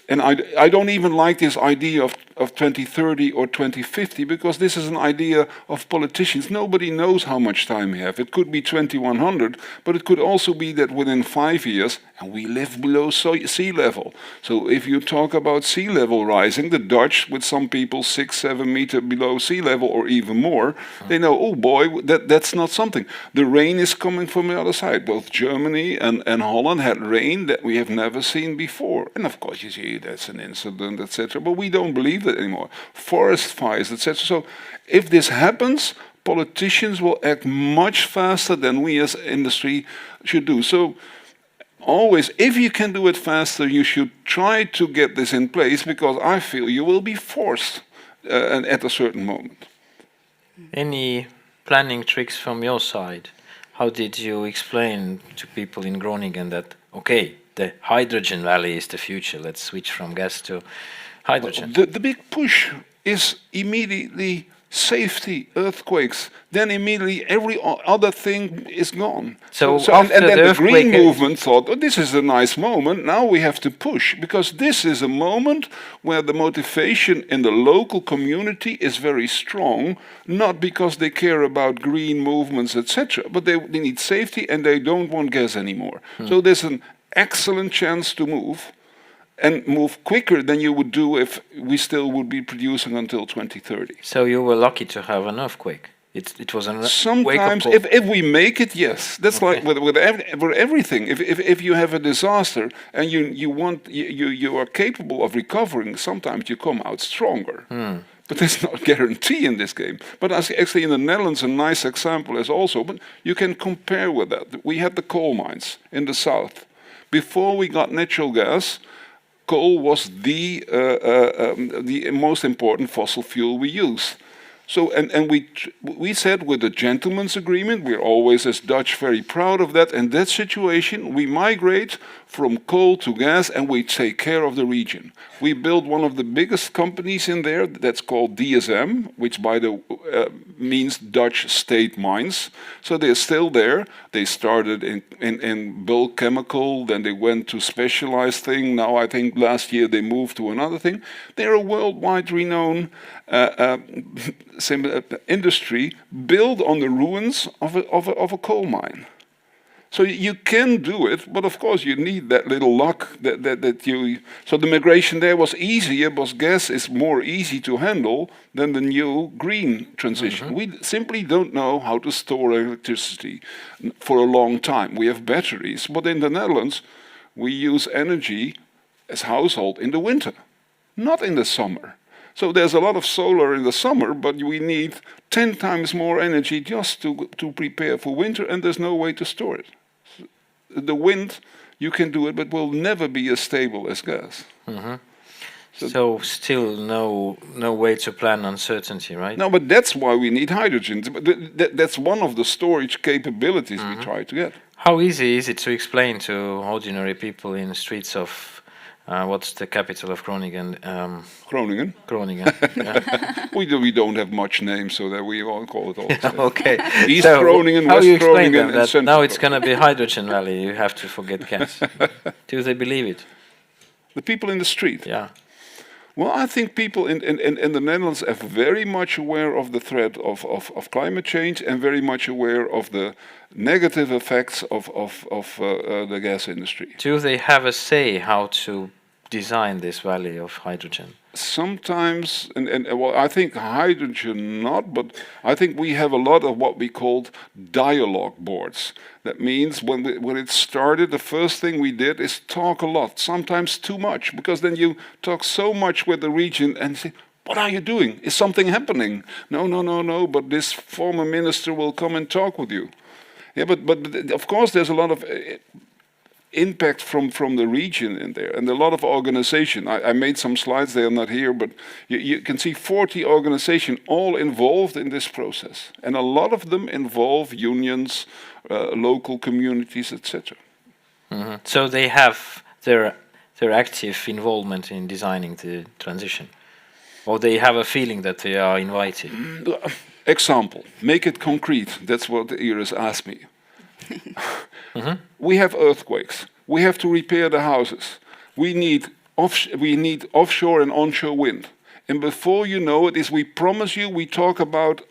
[SPEAKER 6] and I don't even like this idea of 2030 or 2050, because this is an idea of politicians. Nobody knows how much time we have. It could be 2100, but it could also be that within 5 years, and we live below sea level. So if you talk about sea level rising, the Dutch, with some people 6-7 meters below sea level or even more, they know, oh boy, that's not something. The rain is coming from the other side. Both Germany and Holland had rain that we have never seen before. And of course you see that's an incident, etc. But we don't believe that anymore. Forest fires, etc. So if this happens, politicians will act much faster than we as industry should do. So always, if you can do it faster, you should try to get this in place, because I feel you will be forced at a certain moment.
[SPEAKER 1] Any planning tricks from your side? How did you explain to people in Groningen that, okay, the hydrogen valley is the future, let's switch from gas to hydrogen?
[SPEAKER 6] The big push is immediately safety, earthquakes. Then immediately every other thing is gone. And then the green movement thought, oh, this is a nice moment, now we have to push, because this is a moment where the motivation in the local community is very strong, not because they care about green movements, etc., but they need safety and they don't want gas anymore. So there's an excellent chance to move, and move quicker than you would do if we still would be producing until 2030.
[SPEAKER 1] So you were lucky to have an earthquake. It was an
[SPEAKER 6] sometimes, if we make it, yes. That's okay. Like with everything. If you have a disaster and you are capable of recovering, sometimes you come out stronger. But there's no guarantee in this game. But actually in the Netherlands, a nice example is also, but you can compare with that. We had the coal mines in the south. Before we got natural gas, coal was the most important fossil fuel we used. So, and we said with the gentleman's agreement, we're always as Dutch very proud of that. In that situation, we migrate from coal to gas and we take care of the region. We built one of the biggest companies in there that's called DSM, which by the means Dutch state mines. So they're still there. They started in bulk chemical, then they went to specialized thing. Now I think last year they moved to another thing. They're a worldwide renowned industry built on the ruins of a coal mine. So you can do it, but of course you need that little luck that you. So the migration there was easier, because gas is more easy to handle than the new green transition. We simply don't know how to store electricity for a long time. We have batteries, but in the Netherlands we use energy as household in the winter, not in the summer. So there's a lot of solar in the summer, but we need 10 times more energy just to prepare for winter, and there's no way to store it. The wind, you can do it, but will never be as stable as gas.
[SPEAKER 1] So still no way to plan uncertainty, right?
[SPEAKER 6] No, but that's why we need hydrogen. That's one of the storage capabilities we try to get.
[SPEAKER 1] How easy is it to explain to ordinary people in the streets of What's the capital of Groningen?
[SPEAKER 6] Groningen.
[SPEAKER 1] Groningen. Yeah.
[SPEAKER 6] We don't have much names, so that we all call it all the same.
[SPEAKER 1] Okay.
[SPEAKER 6] East
[SPEAKER 1] So
[SPEAKER 6] Groningen,
[SPEAKER 1] how
[SPEAKER 6] West
[SPEAKER 1] you explain
[SPEAKER 6] Groningen,
[SPEAKER 1] them
[SPEAKER 6] and
[SPEAKER 1] that
[SPEAKER 6] Central
[SPEAKER 1] now it's
[SPEAKER 6] Groningen.
[SPEAKER 1] going to be Hydrogen Valley? You have to forget gas. Do they believe it?
[SPEAKER 6] The people in the street.
[SPEAKER 1] Yeah.
[SPEAKER 6] Well, I think people in the Netherlands are very much aware of the threat of climate change and very much aware of the negative effects of the gas industry.
[SPEAKER 1] Do they have a say how to design this valley of hydrogen?
[SPEAKER 6] Sometimes, and well, I think hydrogen not, but I think we have a lot of what we called dialogue boards. That means when it started, the first thing we did is talk a lot, sometimes too much, because then you talk so much with the region and say, what are you doing? Is something happening? No, but this former minister will come and talk with you. Yeah, but of course there's a lot of impact from the region in there, and a lot of organization. I made some slides, they are not here, but you can see 40 organizations all involved in this process, and a lot of them involve unions, local communities, etc.
[SPEAKER 1] Mm-hmm. So they have their active involvement in designing the transition, or they have a feeling that they are invited.
[SPEAKER 6] Example, make it concrete. That's what Iris asked me.
[SPEAKER 1] Mm-hmm.
[SPEAKER 6] We have earthquakes. We have to repair the houses. We need offshore and onshore wind. And before you know it, we promise you, we talk about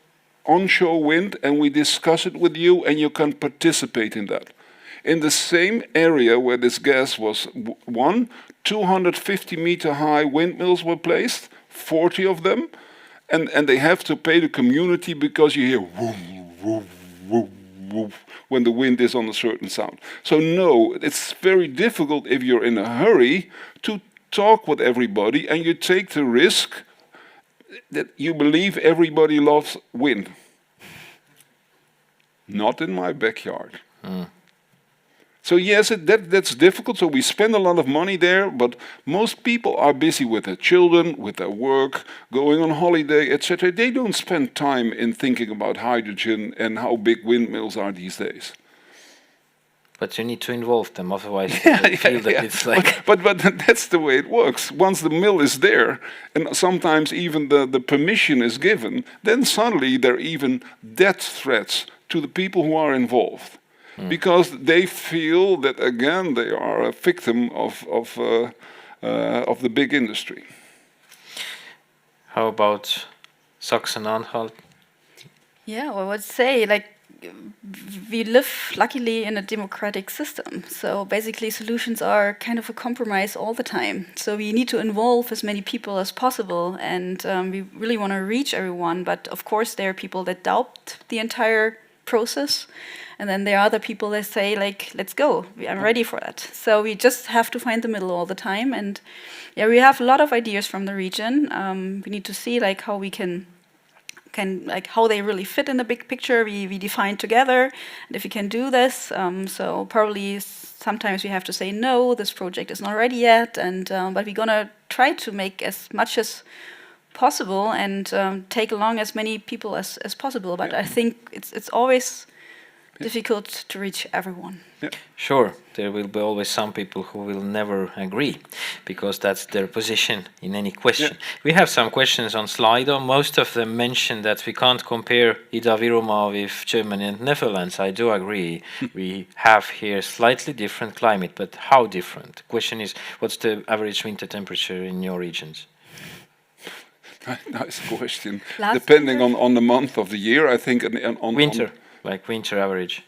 [SPEAKER 6] onshore wind and we discuss it with you and you can participate in that. In the same area where this gas was won, 250-meter high windmills were placed, 40 of them, and they have to pay the community because you hear whoop, whoop, whoop, whoop, when the wind is on a certain sound. So no, it's very difficult if you're in a hurry to talk with everybody and you take the risk that you believe everybody loves wind. Not in my backyard. So yes, that's difficult. So we spend a lot of money there, but most people are busy with their children, with their work, going on holiday, etc. They don't spend time in thinking about hydrogen and how big windmills are these days.
[SPEAKER 1] But you need to involve them, otherwise they feel that it's like...
[SPEAKER 6] But that's the way it works. Once the mill is there, and sometimes even the permission is given, then suddenly there are even death threats to the people who are involved. Because they feel that, again, they are a victim of the big industry.
[SPEAKER 1] How about Saxony-Anhalt?
[SPEAKER 5] Yeah, well, I would say, like, we live, luckily, in a democratic system. So basically, solutions are kind of a compromise all the time. So we need to involve as many people as possible, and we really want to reach everyone. But of course, there are people that doubt the entire process. And then there are other people that say, like, let's go, I'm ready for that. So we just have to find the middle all the time. And yeah, we have a lot of ideas from the region. We need to see, like, how we can like, how they really fit in the big picture. We define together, and if we can do this. So probably sometimes we have to say, no, this project is not ready yet. And but we're gonna try to make as much as possible and take along as many people as possible. But I think it's always difficult to reach everyone.
[SPEAKER 6] Yeah.
[SPEAKER 1] Sure, there will be always some people who will never agree, because that's their position in any question. Yeah. We have some questions on Slido. Most of them mention that we can't compare Ida-Viru with Germany and Netherlands. I do agree. We have here slightly different climate, but how different? The question is, what's the average winter temperature in your regions?
[SPEAKER 6] Nice question. Depending on the month of the year, I think on
[SPEAKER 1] winter. Like winter average?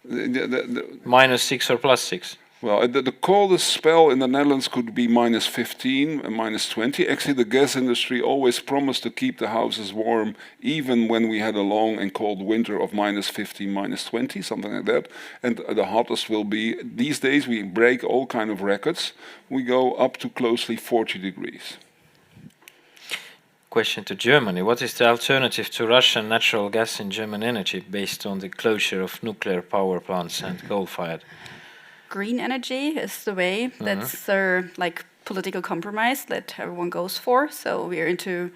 [SPEAKER 1] -6 or +6?
[SPEAKER 6] Well, the coldest spell in the Netherlands could be -15 and -20. Actually, the gas industry always promised to keep the houses warm, even when we had a long and cold winter of -15, -20, something like that. And the hottest will be, these days we break all kind of records. We go up to closely 40 degrees.
[SPEAKER 1] Question to Germany. What is the alternative to Russian natural gas in German energy based on the closure of nuclear power plants and coal-fired?
[SPEAKER 5] Green energy is the way. That's like political compromise that everyone goes for. So we're into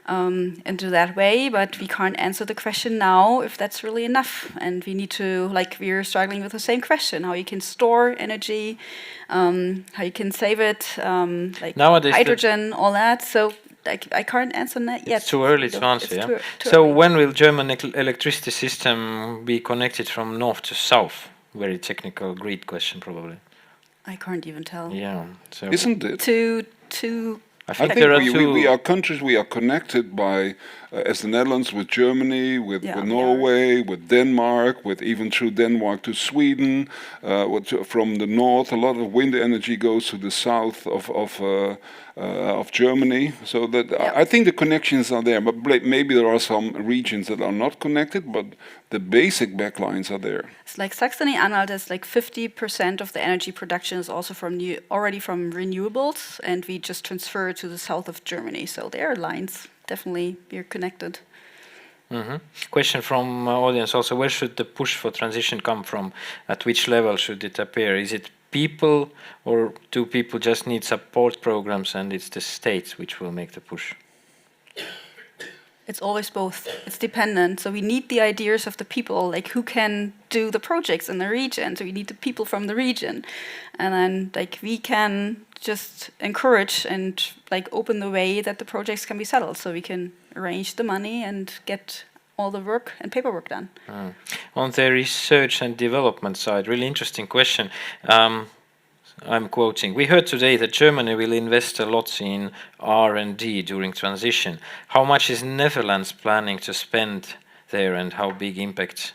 [SPEAKER 5] into that way, but we can't answer the question now if that's really enough. And we need to, like, we're struggling with the same question: how you can store energy, how you can save it, like
[SPEAKER 1] Nowadays
[SPEAKER 5] hydrogen, all that. So I can't answer that yet.
[SPEAKER 1] It's too early to answer, yeah? So when will German electricity system be connected from north to south? Very technical, grid question, probably.
[SPEAKER 5] I can't even tell.
[SPEAKER 1] Yeah. So
[SPEAKER 6] Isn't it?
[SPEAKER 1] I
[SPEAKER 6] I
[SPEAKER 1] think
[SPEAKER 6] think
[SPEAKER 1] there are
[SPEAKER 6] we
[SPEAKER 1] two.
[SPEAKER 6] are countries, we are connected by, as the Netherlands, with Germany, with Norway, with Denmark, with even through Denmark to Sweden. From the north, a lot of wind energy goes to the south of Germany. So that I think the connections are there, but maybe there are some regions that are not connected, but the basic backlines are there.
[SPEAKER 5] It's like Saxony-Anhalt is like 50% of the energy production is also already from renewables, and we just transfer it to the south of Germany. So there are lines, definitely, we're connected.
[SPEAKER 1] Question from audience also: where should the push for transition come from? At which level should it appear? Is it people, or do people just need support programs and it's the states which will make the push?
[SPEAKER 5] It's always both. It's dependent. So we need the ideas of the people, like who can do the projects in the region. So we need the people from the region. And then like we can just encourage and like open the way that the projects can be settled. So we can arrange the money and get all the work and paperwork done.
[SPEAKER 1] On the research and development side, really interesting question. I'm quoting: we heard today that Germany will invest a lot in R&D during transition. How much is Netherlands planning to spend there, and how big impact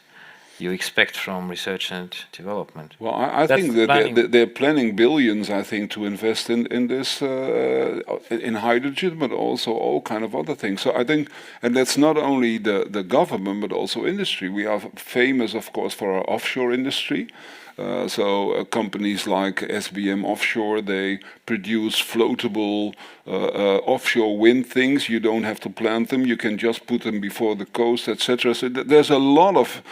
[SPEAKER 1] you expect from research and development?
[SPEAKER 6] Well, I think that they're planning billions, I think, to invest in this, in hydrogen, but also all kind of other things. So I think, and that's not only the government, but also industry. We are famous, of course, for our offshore industry. Companies like SBM Offshore, they produce floatable offshore wind things. You don't have to plant them. You can just put them before the coast, etc. So there's a lot of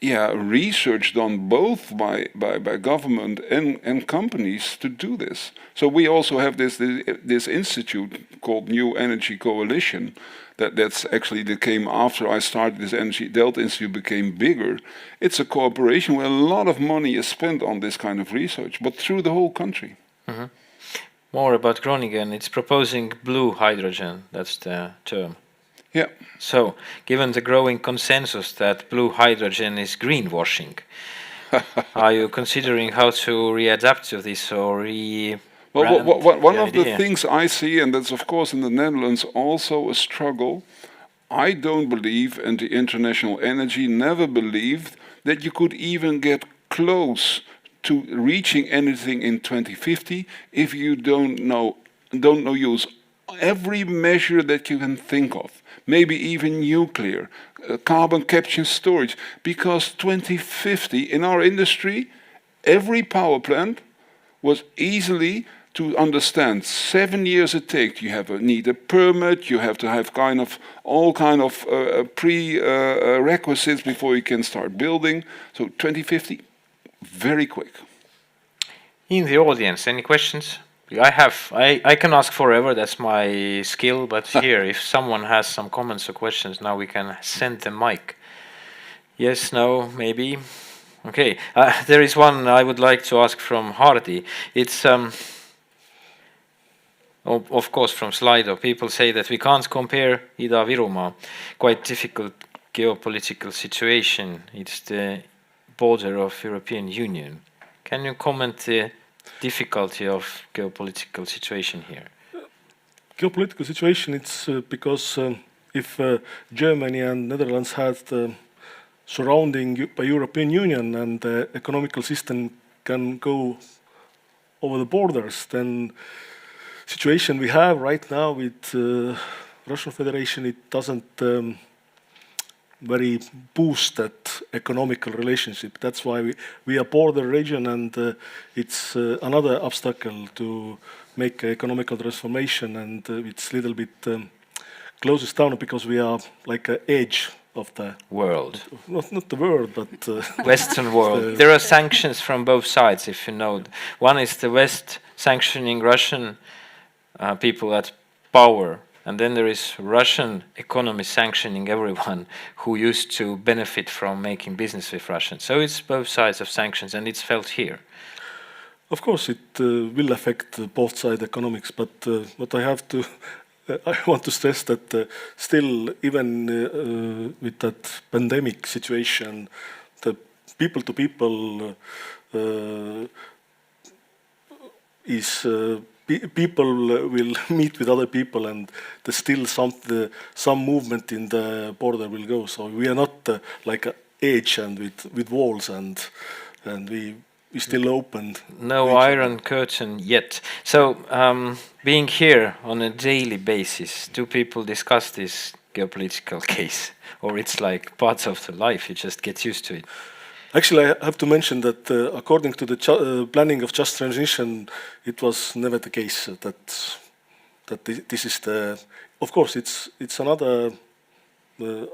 [SPEAKER 6] research done both by government and companies to do this. So we also have this institute called New Energy Coalition that's actually came after I started this Energy Delta Institute, became bigger. It's a cooperation where a lot of money is spent on this kind of research, but through the whole country.
[SPEAKER 1] More about Groningen. It's proposing blue hydrogen. That's the term.
[SPEAKER 6] Yeah.
[SPEAKER 1] So, given the growing consensus that blue hydrogen is greenwashing, are you considering how to readapt to this or
[SPEAKER 6] Well, one of the things I see, and that's of course in the Netherlands also a struggle, I don't believe, and the International Energy never believed, that you could even get close to reaching anything in 2050 if you don't use every measure that you can think of, maybe even nuclear, carbon capture and storage, because 2050 in our industry, every power plant was easily to understand 7 years it takes. You need a permit, you have to have all kind of prerequisites before you can start building. So 2050, very quick.
[SPEAKER 1] In the audience, any questions? I can ask forever, that's my skill, but here, if someone has some comments or questions, now we can send the mic. Yes, no, maybe? Okay, there is one I would like to ask from Hardy. It's, of course, from Slido. People say that we can't compare Ida-Virumaa, quite difficult geopolitical situation. It's the border of European Union. Can you comment the difficulty of geopolitical situation here?
[SPEAKER 4] Geopolitical situation, it's because if Germany and Netherlands had surrounding by European Union and the economical system can go over the borders, then situation we have right now with Russian Federation, it doesn't very boost that economical relationship. That's why we are border region, and it's another obstacle to make economical transformation, and it's a little bit closes down because we are like an edge of the
[SPEAKER 1] world.
[SPEAKER 4] Not the world, but
[SPEAKER 1] Western world. There are sanctions from both sides, if you know. One is the West sanctioning Russian people at power And then there is Russian economy sanctioning everyone who used to benefit from making business with Russia. So it's both sides of sanctions, and it's felt here.
[SPEAKER 4] Of course, it will affect both side economics, but what I have to, I want to stress that still, even with that pandemic situation, the people-to-people people will meet with other people, and there's still some movement in the border will go. So we are not like an edge and with walls, and we still open.
[SPEAKER 1] No iron curtain yet. So being here on a daily basis, do people discuss this geopolitical case, or it's like parts of the life, you just get used to it?
[SPEAKER 4] Actually, I have to mention that according to the planning of just transition, it was never the case that this is the. Of course, it's another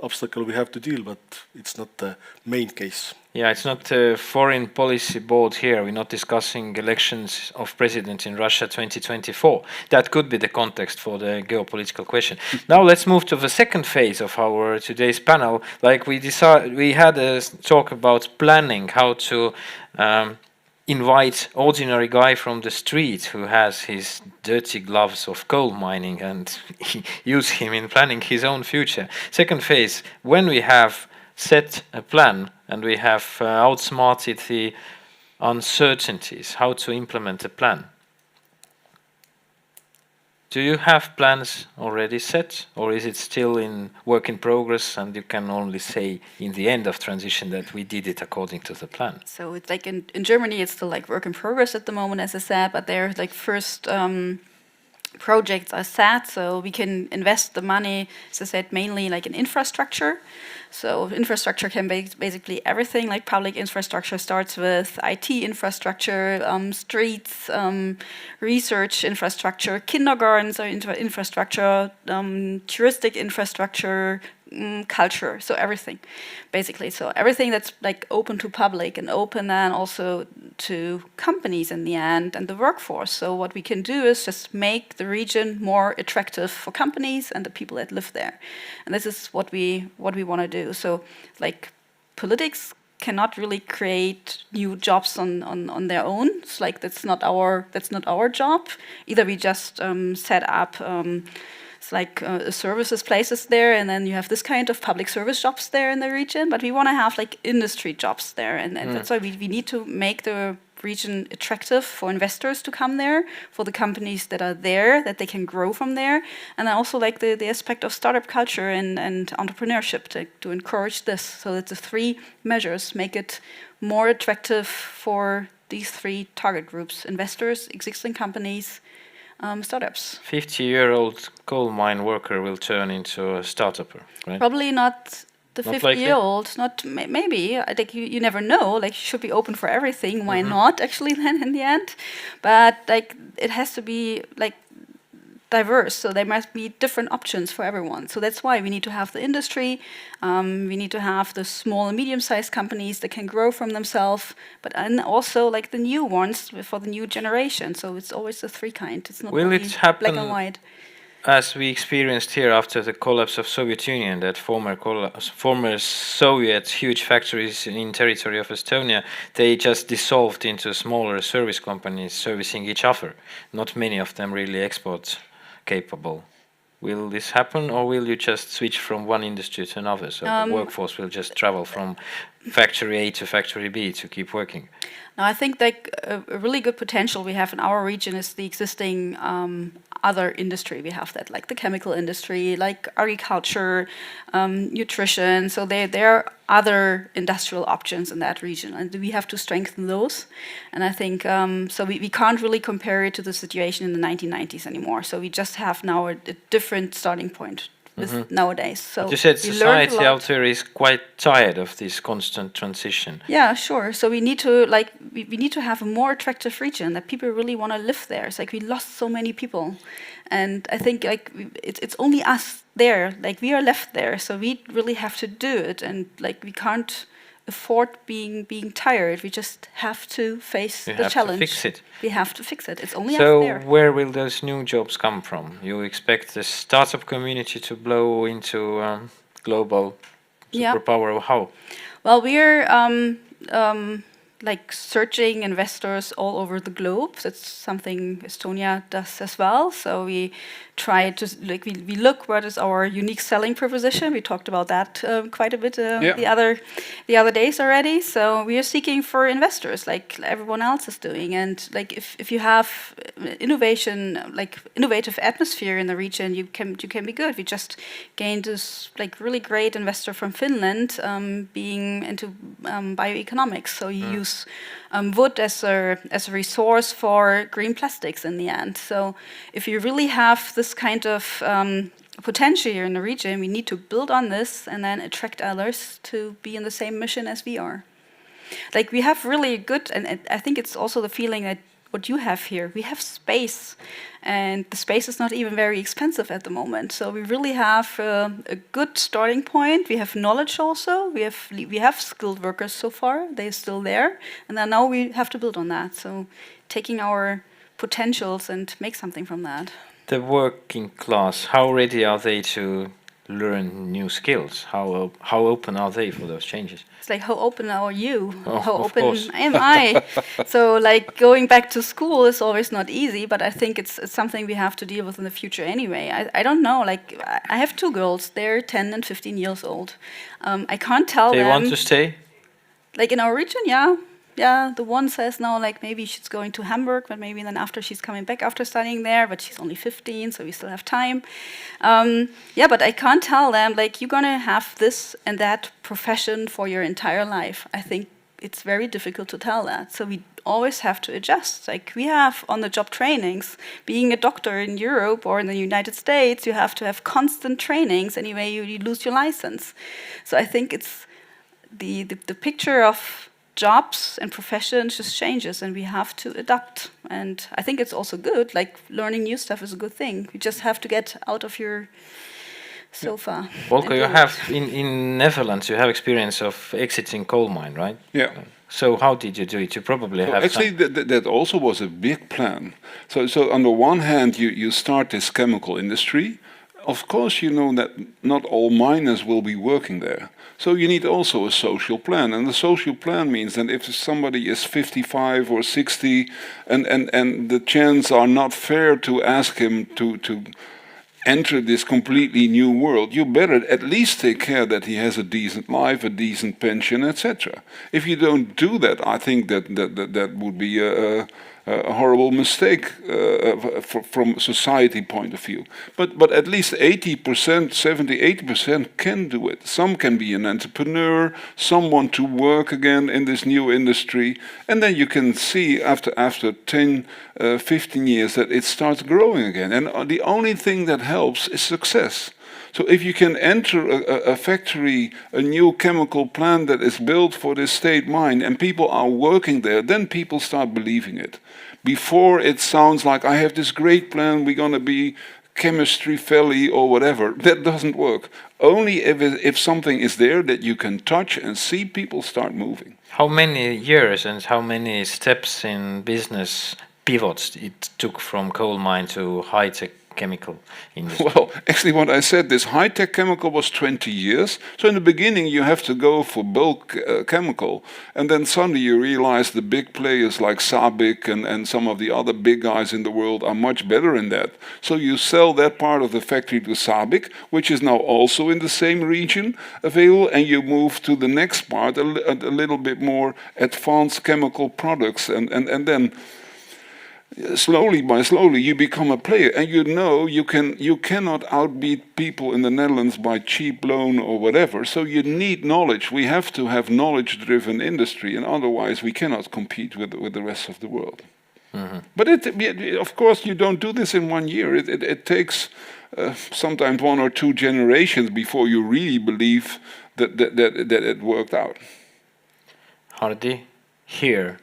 [SPEAKER 4] obstacle we have to deal, but it's not the main case.
[SPEAKER 1] Yeah, it's not a foreign policy board here. We're not discussing elections of president in Russia 2024. That could be the context for the geopolitical question. Now let's move to the second phase of our today's panel. Like we had a talk about planning, how to invite ordinary guy from the street who has his dirty gloves of coal mining and use him in planning his own future. Second phase, when we have set a plan and we have outsmarted the uncertainties, how to implement a plan. Do you have plans already set, or is it still in work in progress and you can only say in the end of transition that we did it according to the plan?
[SPEAKER 5] So it's like in Germany, it's still like work in progress at the moment, as I said, but there like first projects are set, so we can invest the money, as I said, mainly like in infrastructure. So infrastructure can be basically everything, like public infrastructure starts with IT infrastructure, streets, research infrastructure, kindergartens are infrastructure, touristic infrastructure, culture, so everything, basically. So everything that's like open to public and open then also to companies in the end and the workforce. So what we can do is just make the region more attractive for companies and the people that live there. And this is what we want to do. So like politics cannot really create new jobs on their own. It's like that's not our job. Either we just set up it's like services places there, and then you have this kind of public service jobs there in the region, but we want to have like industry jobs there, and that's why we need to make the region attractive for investors to come there, for the companies that are there, that they can grow from there, and then also like the aspect of startup culture and entrepreneurship to encourage this. So it's the three measures, make it more attractive for these three target groups: investors, existing companies, startups.
[SPEAKER 1] 50-year-old coal mine worker will turn into a startupper, right?
[SPEAKER 5] Probably not the 50-year-old, not maybe. I think you never know. Like, you should be open for everything. Why not, actually, then in the end? But like, it has to be like diverse. So there must be different options for everyone. So that's why we need to have the industry. We need to have the small and medium-sized companies that can grow from themselves, but and also like the new ones for the new generation. So it's always the three kind. It's not only black and white.
[SPEAKER 1] As we experienced here after the collapse of Soviet Union, that former Soviet huge factories in territory of Estonia, they just dissolved into smaller service companies servicing each other. Not many of them really export capable. Will this happen, or will you just switch from one industry to another? So the workforce will just travel from factory A to factory B to keep working.
[SPEAKER 5] Now, I think like a really good potential we have in our region is the existing other industry. We have that, like the chemical industry, like agriculture, nutrition. So there are other industrial options in that region, and we have to strengthen those. And I think so we can't really compare it to the situation in the 1990s anymore. So we just have now a different starting point nowadays. So
[SPEAKER 1] you said society out there is quite tired of this constant transition.
[SPEAKER 5] Yeah, sure. So we need to like we need to have a more attractive region that people really want to live there. It's like we lost so many people, and I think like it's only us there. Like we are left there, so we really have to do it, and like we can't afford being tired. We just have to face the challenge.
[SPEAKER 1] To fix it.
[SPEAKER 5] We have to fix it. It's only us
[SPEAKER 1] So
[SPEAKER 5] there.
[SPEAKER 1] where will those new jobs come from? You expect the startup community to blow into global superpower? How?
[SPEAKER 5] Well, we're like searching investors all over the globe. That's something Estonia does as well. So we try to we look what is our unique selling proposition. We talked about that quite a bit the other days already. So we are seeking for investors like everyone else is doing. And like if you have innovative atmosphere in the region, you can be good. We just gained this like really great investor from Finland, being into bioeconomics. So you use wood as a resource for green plastics in the end. So if you really have this kind of potential here in the region, we need to build on this and then attract others to be in the same mission as we are. Like we have really good, and I think it's also the feeling that what you have here, we have space, and the space is not even very expensive at the moment. So we really have a good starting point. We have knowledge also. We have skilled workers so far. They're still there, and then now we have to build on that. So taking our potentials and make something from that.
[SPEAKER 1] The working class, how ready are they to learn new skills? How open are they for those changes?
[SPEAKER 5] It's like, how open are you?
[SPEAKER 1] Oh,
[SPEAKER 5] how open
[SPEAKER 1] course.
[SPEAKER 5] am I? So like going back to school is always not easy, but I think it's something we have to deal with in the future anyway. I don't know, like I have two girls, they're 10 and 15 years old. I can't tell them.
[SPEAKER 1] They want to stay?
[SPEAKER 5] Like in our region, yeah. Yeah, the one says now, like maybe she's going to Hamburg, but maybe then after she's coming back after studying there, but she's only 15, so we still have time. Yeah, but I can't tell them, like, you're gonna have this and that profession for your entire life. I think it's very difficult to tell that. So we always have to adjust. Like we have on-the-job trainings. Being a doctor in Europe or in the United States, you have to have constant trainings, anyway you lose your license. So I think it's the picture of jobs and professions just changes, and we have to adapt. And I think it's also good, like learning new stuff is a good thing. You just have to get out of your sofa.
[SPEAKER 1] Volker, you have in Netherlands, you have experience of exiting coal mine, right?
[SPEAKER 6] Yeah.
[SPEAKER 1] So how did you do it? You probably have
[SPEAKER 6] actually that also was a big plan. So on the one hand, you start this chemical industry. Of course, you know that not all miners will be working there. So you need also a social plan. And the social plan means that if somebody is 55 or 60 and the chance are not fair to ask him to enter this completely new world, you better at least take care that he has a decent life, a decent pension, etc. If you don't do that, I think that would be a horrible mistake from a society point of view. But at least 80%, 70-80% can do it. Some can be an entrepreneur, some want to work again in this new industry, and then you can see after 10, 15 years that it starts growing again. And the only thing that helps is success. So if you can enter a factory, a new chemical plant that is built for this state mine, and people are working there, then people start believing it. Before it sounds like, I have this great plan, we're going to be chemistry valley or whatever. That doesn't work. Only if something is there that you can touch and see, people start moving.
[SPEAKER 1] How many years and how many steps in business pivots it took from coal mine to high-tech chemical industry?
[SPEAKER 6] Well, actually what I said, this high-tech chemical was 20 years. So in the beginning you have to go for bulk chemical, and then suddenly you realize the big players like SABIC and some of the other big guys in the world are much better in that. So you sell that part of the factory to SABIC, which is now also in the same region available, and you move to the next part, a little bit more advanced chemical products, and then slowly by slowly you become a player, and you know you cannot outbeat people in the Netherlands by cheap loan or whatever. So you need knowledge. We have to have knowledge-driven industry, and otherwise we cannot compete with the rest of the world. Mm-hmm. But of course you don't do this in 1 year. It takes sometimes 1 or 2 generations before you really believe that it worked out.
[SPEAKER 1] Hardy, here,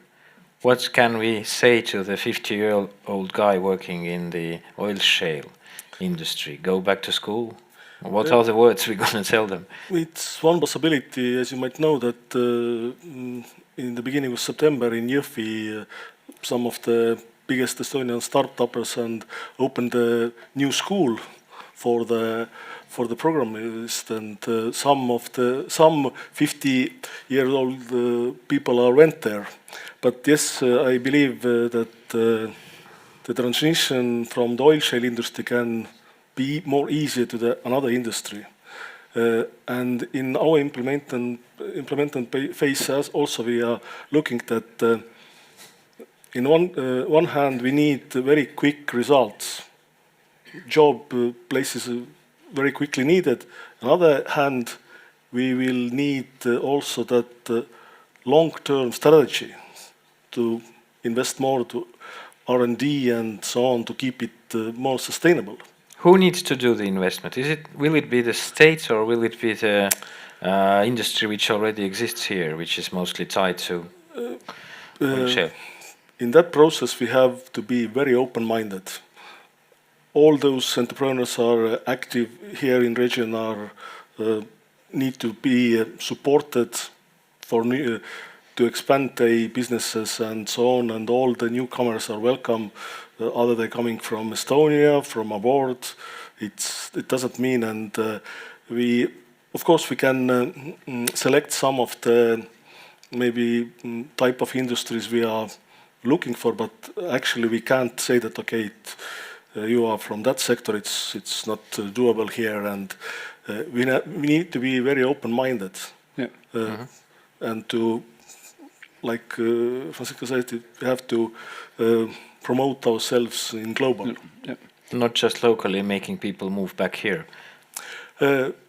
[SPEAKER 1] what can we say to the 50-year-old guy working in the oil shale industry? Go back to school? What are the words we're going to tell them?
[SPEAKER 4] It's one possibility, as you might know, that in the beginning of September in 𝐕𝐫𝐢, some of the biggest Estonian startups and opened a new school for the programmers, and some 50-year-old people went there. But yes, I believe that the transition from the oil shale industry can be more easier to another industry. And in our implementation phase also we are looking that in one hand we need very quick results. Job places very quickly needed. On the other hand, we will need also that long-term strategy to invest more to R&D and so on to keep it more sustainable.
[SPEAKER 1] Who needs to do the investment? Will it be the states, or will it be the industry which already exists here, which is mostly tied to oil shale?
[SPEAKER 4] In that process, we have to be very open-minded. All those entrepreneurs are active here in region need to be supported for to expand their businesses and so on, and all the newcomers are welcome, either they're coming from Estonia, from abroad. It doesn't mean, and of course we can select some of the maybe type of industries we are looking for, but actually we can't say that, okay, you are from that sector, it's not doable here, and we need to be very open-minded.
[SPEAKER 6] Yeah.
[SPEAKER 4] And to, like Francisco said, we have to promote ourselves in global.
[SPEAKER 6] Yeah.
[SPEAKER 1] Not just locally making people move back here.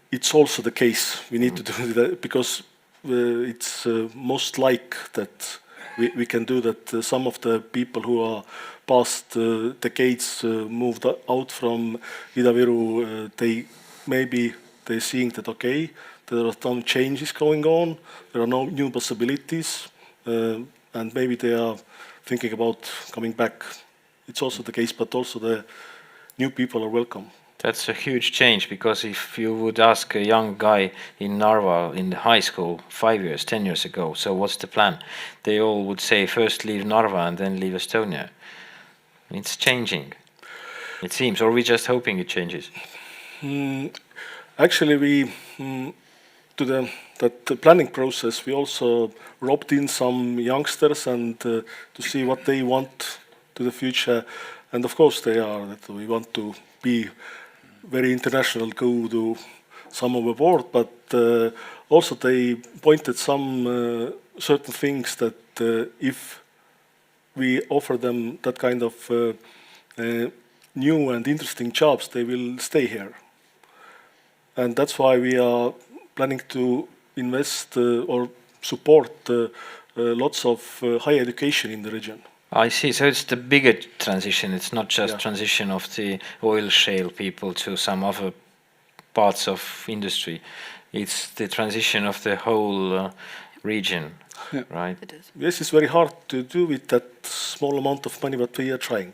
[SPEAKER 4] It's also the case. We need to do that because it's most like that we can do that. Some of the people who are past decades moved out from Ida-Viru, they're seeing that, okay, there are some changes going on, there are no new possibilities, and maybe they are thinking about coming back. It's also the case, but also the new people are welcome.
[SPEAKER 1] That's a huge change, because if you would ask a young guy in Narva in the high school 5 years, 10 years ago, so what's the plan? They all would say first leave Narva and then leave Estonia. It's changing, it seems, or we're just hoping it changes.
[SPEAKER 4] Actually, we to the planning process, we also roped in some youngsters and to see what they want to the future. And of course they are that we want to be very international, go to some of the board, but also they pointed some certain things that if we offer them that kind of new and interesting jobs, they will stay here. And that's why we are planning to invest or support lots of higher education in the region.
[SPEAKER 1] I see. So it's the bigger transition. It's not just transition of the oil shale people to some other parts of industry. It's the transition of the whole region, right?
[SPEAKER 5] It is.
[SPEAKER 4] Yes, it's very hard to do with that small amount of money, but we are trying.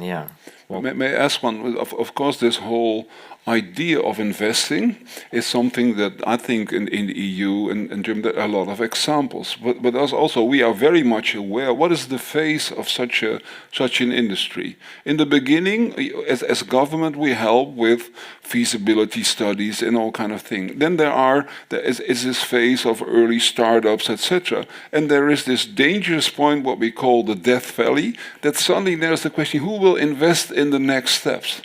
[SPEAKER 1] Yeah. Well,
[SPEAKER 6] May I ask one? Of course, this whole idea of investing is something that I think in the EU and Germany there are a lot of examples. But also we are very much aware what is the phase of such an industry. In the beginning, as government, we help with feasibility studies and all kind of things. Then there is this phase of early startups, etc. And there is this dangerous point, what we call the death valley, that suddenly there's the question, who will invest in the next steps?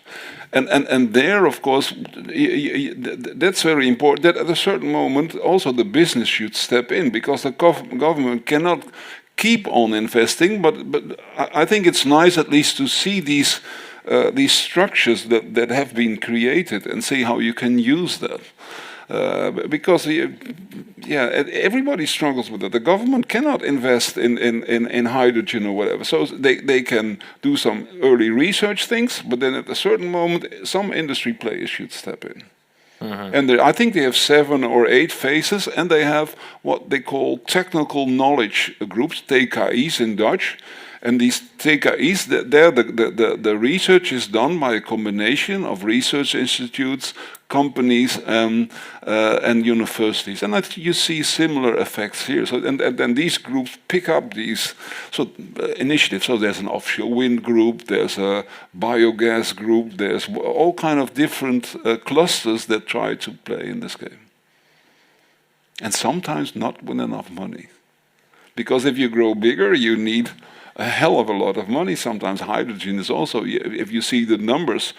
[SPEAKER 6] And there, of course, that's very important, that at a certain moment also the business should step in, because the government cannot keep on investing, but I think it's nice at least to see these structures that have been created and see how you can use that. Because everybody struggles with it. The government cannot invest in hydrogen or whatever. So they can do some early research things, but then at a certain moment, some industry players should step in. And I think they have 7 or 8 phases, and they have what they call technical knowledge groups, TKI's in Dutch. And these 𝐇𝐚𝐫𝐢s, the research is done by a combination of research institutes, companies, and universities. And you see similar effects here. So, and these groups pick up these initiatives. So there's an offshore wind group, there's a biogas group, there's all kind of different clusters that try to play in this game. And sometimes not with enough money. Because if you grow bigger, you need a hell of a lot of money. Sometimes hydrogen is also, if you see the numbers,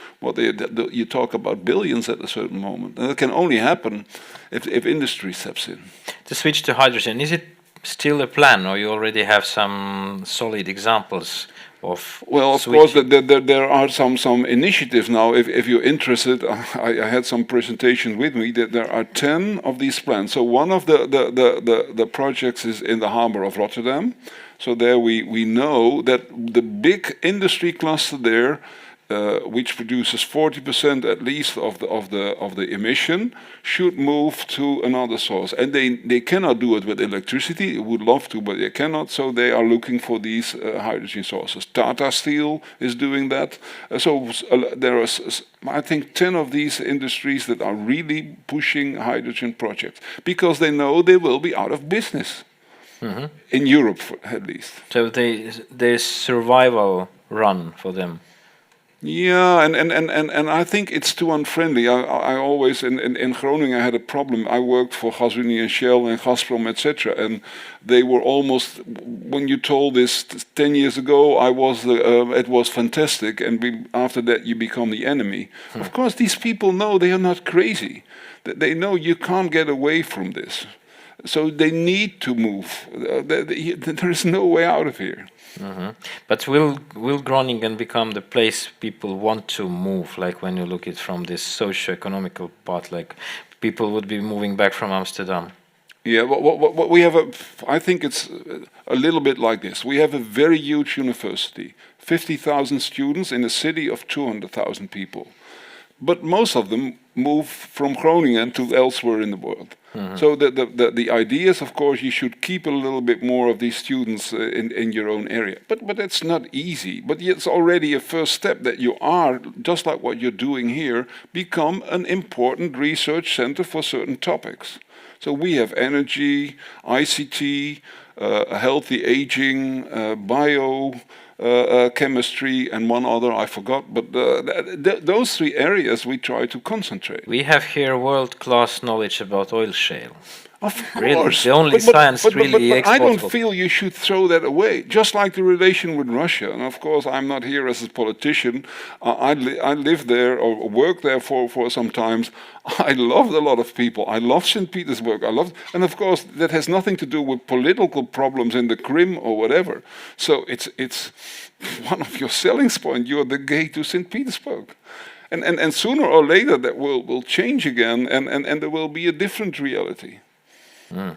[SPEAKER 6] you talk about billions at a certain moment. And it can only happen if industry steps in.
[SPEAKER 1] To switch to hydrogen, is it still a plan, or you already have some solid examples of
[SPEAKER 6] Well, of
[SPEAKER 1] switching?
[SPEAKER 6] course, there are some initiatives now. If you're interested, I had some presentation with me that there are 10 of these plans. So one of the projects is in the harbor of Rotterdam. So there we know that the big industry cluster there, which produces 40% at least of the emission, should move to another source. And they cannot do it with electricity. They would love to, but they cannot. So they are looking for these hydrogen sources. Tata Steel is doing that. There are, I think, 10 of these industries that are really pushing hydrogen projects because they know they will be out of business. Mm-hmm. In Europe, at least.
[SPEAKER 1] So there's survival run for them.
[SPEAKER 6] Yeah, and I think it's too unfriendly. I always, in Groningen, I had a problem. I worked for Gasunie and Shell and Gazprom, etc. And they were almost, when you told this 10 years ago, it was fantastic. And after that, you become the enemy. Of course, these people know they are not crazy. They know you can't get away from this. So they need to move. There is no way out of here.
[SPEAKER 1] Mm-hmm. But will Groningen become the place people want to move? Like when you look at it from this socio-economical part, like people would be moving back from Amsterdam.
[SPEAKER 6] Yeah, what we have I think it's a little bit like this. We have a very huge university, 50,000 students in a city of 200,000 people. But most of them move from Groningen to elsewhere in the world. Mm-hmm. So the idea is, of course, you should keep a little bit more of these students in your own area. But it's not easy. But it's already a first step that you are, just like what you're doing here, become an important research center for certain topics. So we have energy, ICT, healthy aging, chemistry, and one other I forgot, but those 3 areas we try to concentrate.
[SPEAKER 1] We have here world-class knowledge about oil shale.
[SPEAKER 6] Of course.
[SPEAKER 1] Really, the only science really
[SPEAKER 6] but I don't
[SPEAKER 1] exportable.
[SPEAKER 6] feel you should throw that away. Just like the relation with Russia. And of course, I'm not here as a politician. I live there or work there for some times. I loved a lot of people. I love St. Petersburg. And of course, that has nothing to do with political problems in the Krim or whatever. So it's one of your selling points. You're the gate to St. Petersburg. And sooner or later that will change again and there will be a different reality. Mm.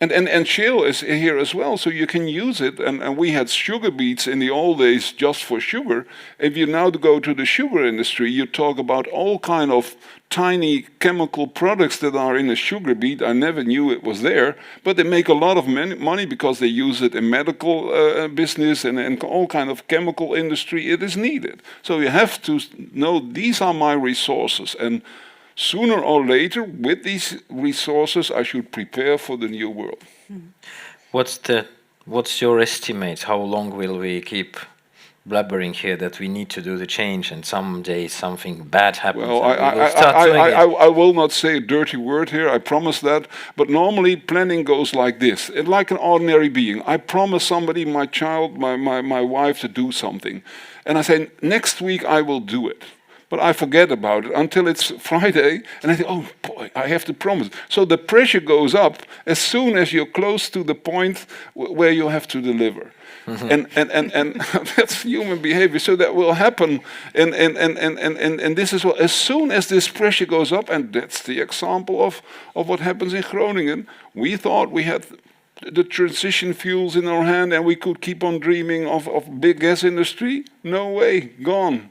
[SPEAKER 6] And shale is here as well, so you can use it. And we had sugar beets in the old days just for sugar. If you now go to the sugar industry, you talk about all kind of tiny chemical products that are in a sugar beet. I never knew it was there, but they make a lot of money because they use it in medical business and all kind of chemical industry. It is needed. So you have to know these are my resources, and sooner or later, with these resources, I should prepare for the new world.
[SPEAKER 1] What's your estimate? How long will we keep blabbering here that we need to do the change, and someday something bad happens?
[SPEAKER 6] Well, I will not say a dirty word here, I promise that. But normally planning goes like this. It's like an ordinary being. I promise somebody, my child, my wife, to do something. And I say, next week I will do it. But I forget about it until it's Friday, and I think, oh boy, I have to promise. So the pressure goes up as soon as you're close to the point where you have to deliver. Mm-hmm. And that's human behavior. So that will happen. And this is what, as soon as this pressure goes up, and that's the example of what happens in Groningen, we thought we had the transition fuels in our hand and we could keep on dreaming of big gas industry. No way, gone.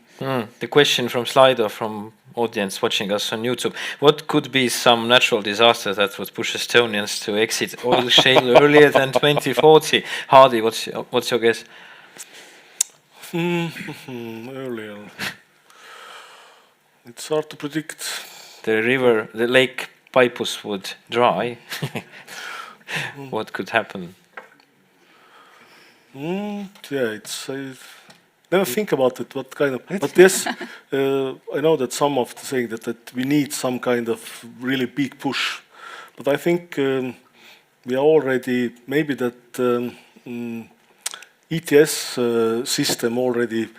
[SPEAKER 1] The question from Slido, from audience watching us on YouTube: what could be some natural disaster that would push Estonians to exit oil shale earlier than 2040? Hardy, what's your guess?
[SPEAKER 4] Earlier. It's hard to predict.
[SPEAKER 1] The lake Peipus would dry. What could happen?
[SPEAKER 4] Yeah, it's. I never think about it. What kind of? But yes, I know that some of the saying that we need some kind of really big push. But I think we are already maybe that ETS system already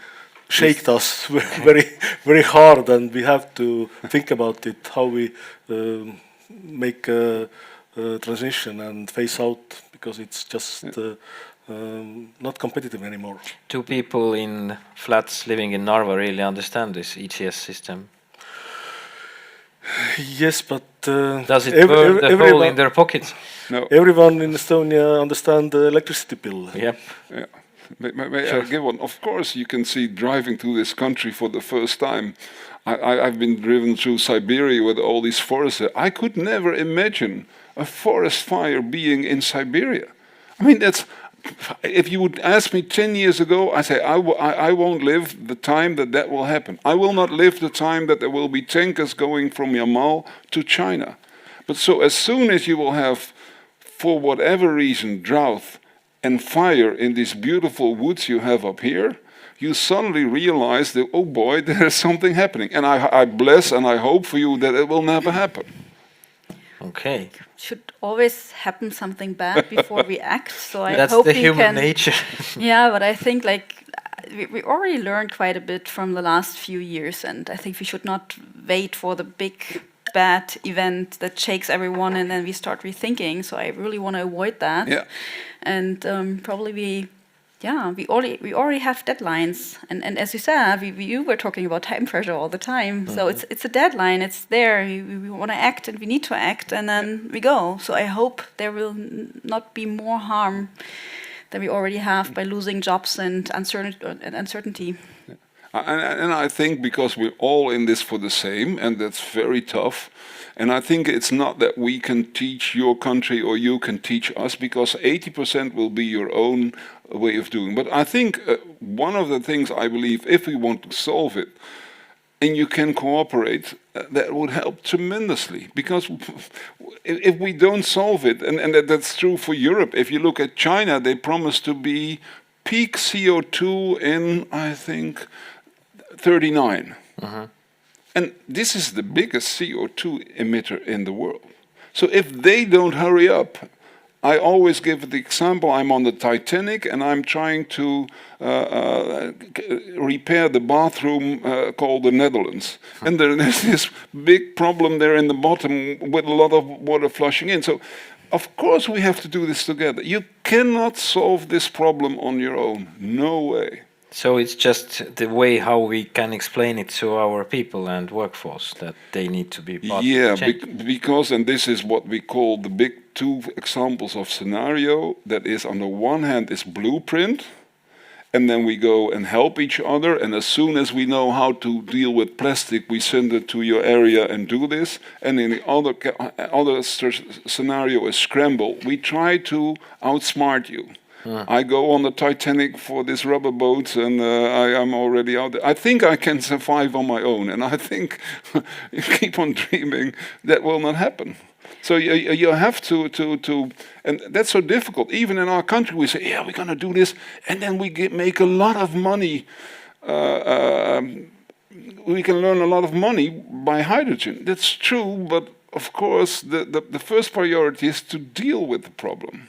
[SPEAKER 4] shaked us very hard, and we have to think about it how we make a transition and phase out, because it's just not competitive anymore.
[SPEAKER 1] Do people in flats living in Narva really understand this ETS system?
[SPEAKER 4] Yes, but
[SPEAKER 1] does it burn the hole in their pockets?
[SPEAKER 6] No.
[SPEAKER 4] Everyone in Estonia understands the electricity bill.
[SPEAKER 1] Yep.
[SPEAKER 6] Yeah. May I give one? Of course, you can see driving through this country for the first time. I've been driven through Siberia with all these forests there. I could never imagine a forest fire being in Siberia. I mean, that's. If you would ask me 10 years ago, I say I won't live the time that will happen. I will not live the time that there will be tankers going from Yamal to China. But so as soon as you will have, for whatever reason, drought and fire in these beautiful woods you have up here, you suddenly realize that, oh boy, there is something happening. And I bless and I hope for you that it will never happen.
[SPEAKER 1] Okay.
[SPEAKER 5] Should always happen something bad before we act. So I
[SPEAKER 1] That's
[SPEAKER 5] hope
[SPEAKER 1] the
[SPEAKER 5] we
[SPEAKER 1] human
[SPEAKER 5] can.
[SPEAKER 1] nature.
[SPEAKER 5] Yeah, but I think like we already learned quite a bit from the last few years, and I think we should not wait for the big bad event that shakes everyone and then we start rethinking. So I really want to avoid that.
[SPEAKER 6] Yeah.
[SPEAKER 5] And probably we already have deadlines, and as you said, you were talking about time pressure all the time. So it's a deadline. It's there. We want to act, and we need to act, and then we go. So I hope there will not be more harm than we already have by losing jobs and uncertainty.
[SPEAKER 6] And I think because we're all in this for the same, and that's very tough. And I think it's not that we can teach your country or you can teach us, because 80% will be your own way of doing. But I think one of the things I believe, if we want to solve it, and you can cooperate, that would help tremendously. Because if we don't solve it, and that's true for Europe, if you look at China, they promised to be peak CO2 in, I think, 39. And this is the biggest CO2 emitter in the world. So if they don't hurry up, I always give the example, I'm on the Titanic and I'm trying to repair the bathroom called the Netherlands. And there's this big problem there in the bottom with a lot of water flushing in. So of course we have to do this together. You cannot solve this problem on your own. No way.
[SPEAKER 1] So it's just the way how we can explain it to our people and workforce, that they need to be part of the change.
[SPEAKER 6] Because, and this is what we call the big two examples of scenario, that is on the one hand is blueprint, and then we go and help each other, and as soon as we know how to deal with plastic, we send it to your area and do this. And in the other scenario is scramble. We try to outsmart you. I go on the Titanic for this rubber boat, and I am already out there. I think I can survive on my own, and I think you keep on dreaming, that will not happen. So you have to, and that's so difficult. Even in our country, we say, yeah, we're going to do this, and then we make a lot of money. We can learn a lot of money by hydrogen. That's true, but of course, the first priority is to deal with the problem.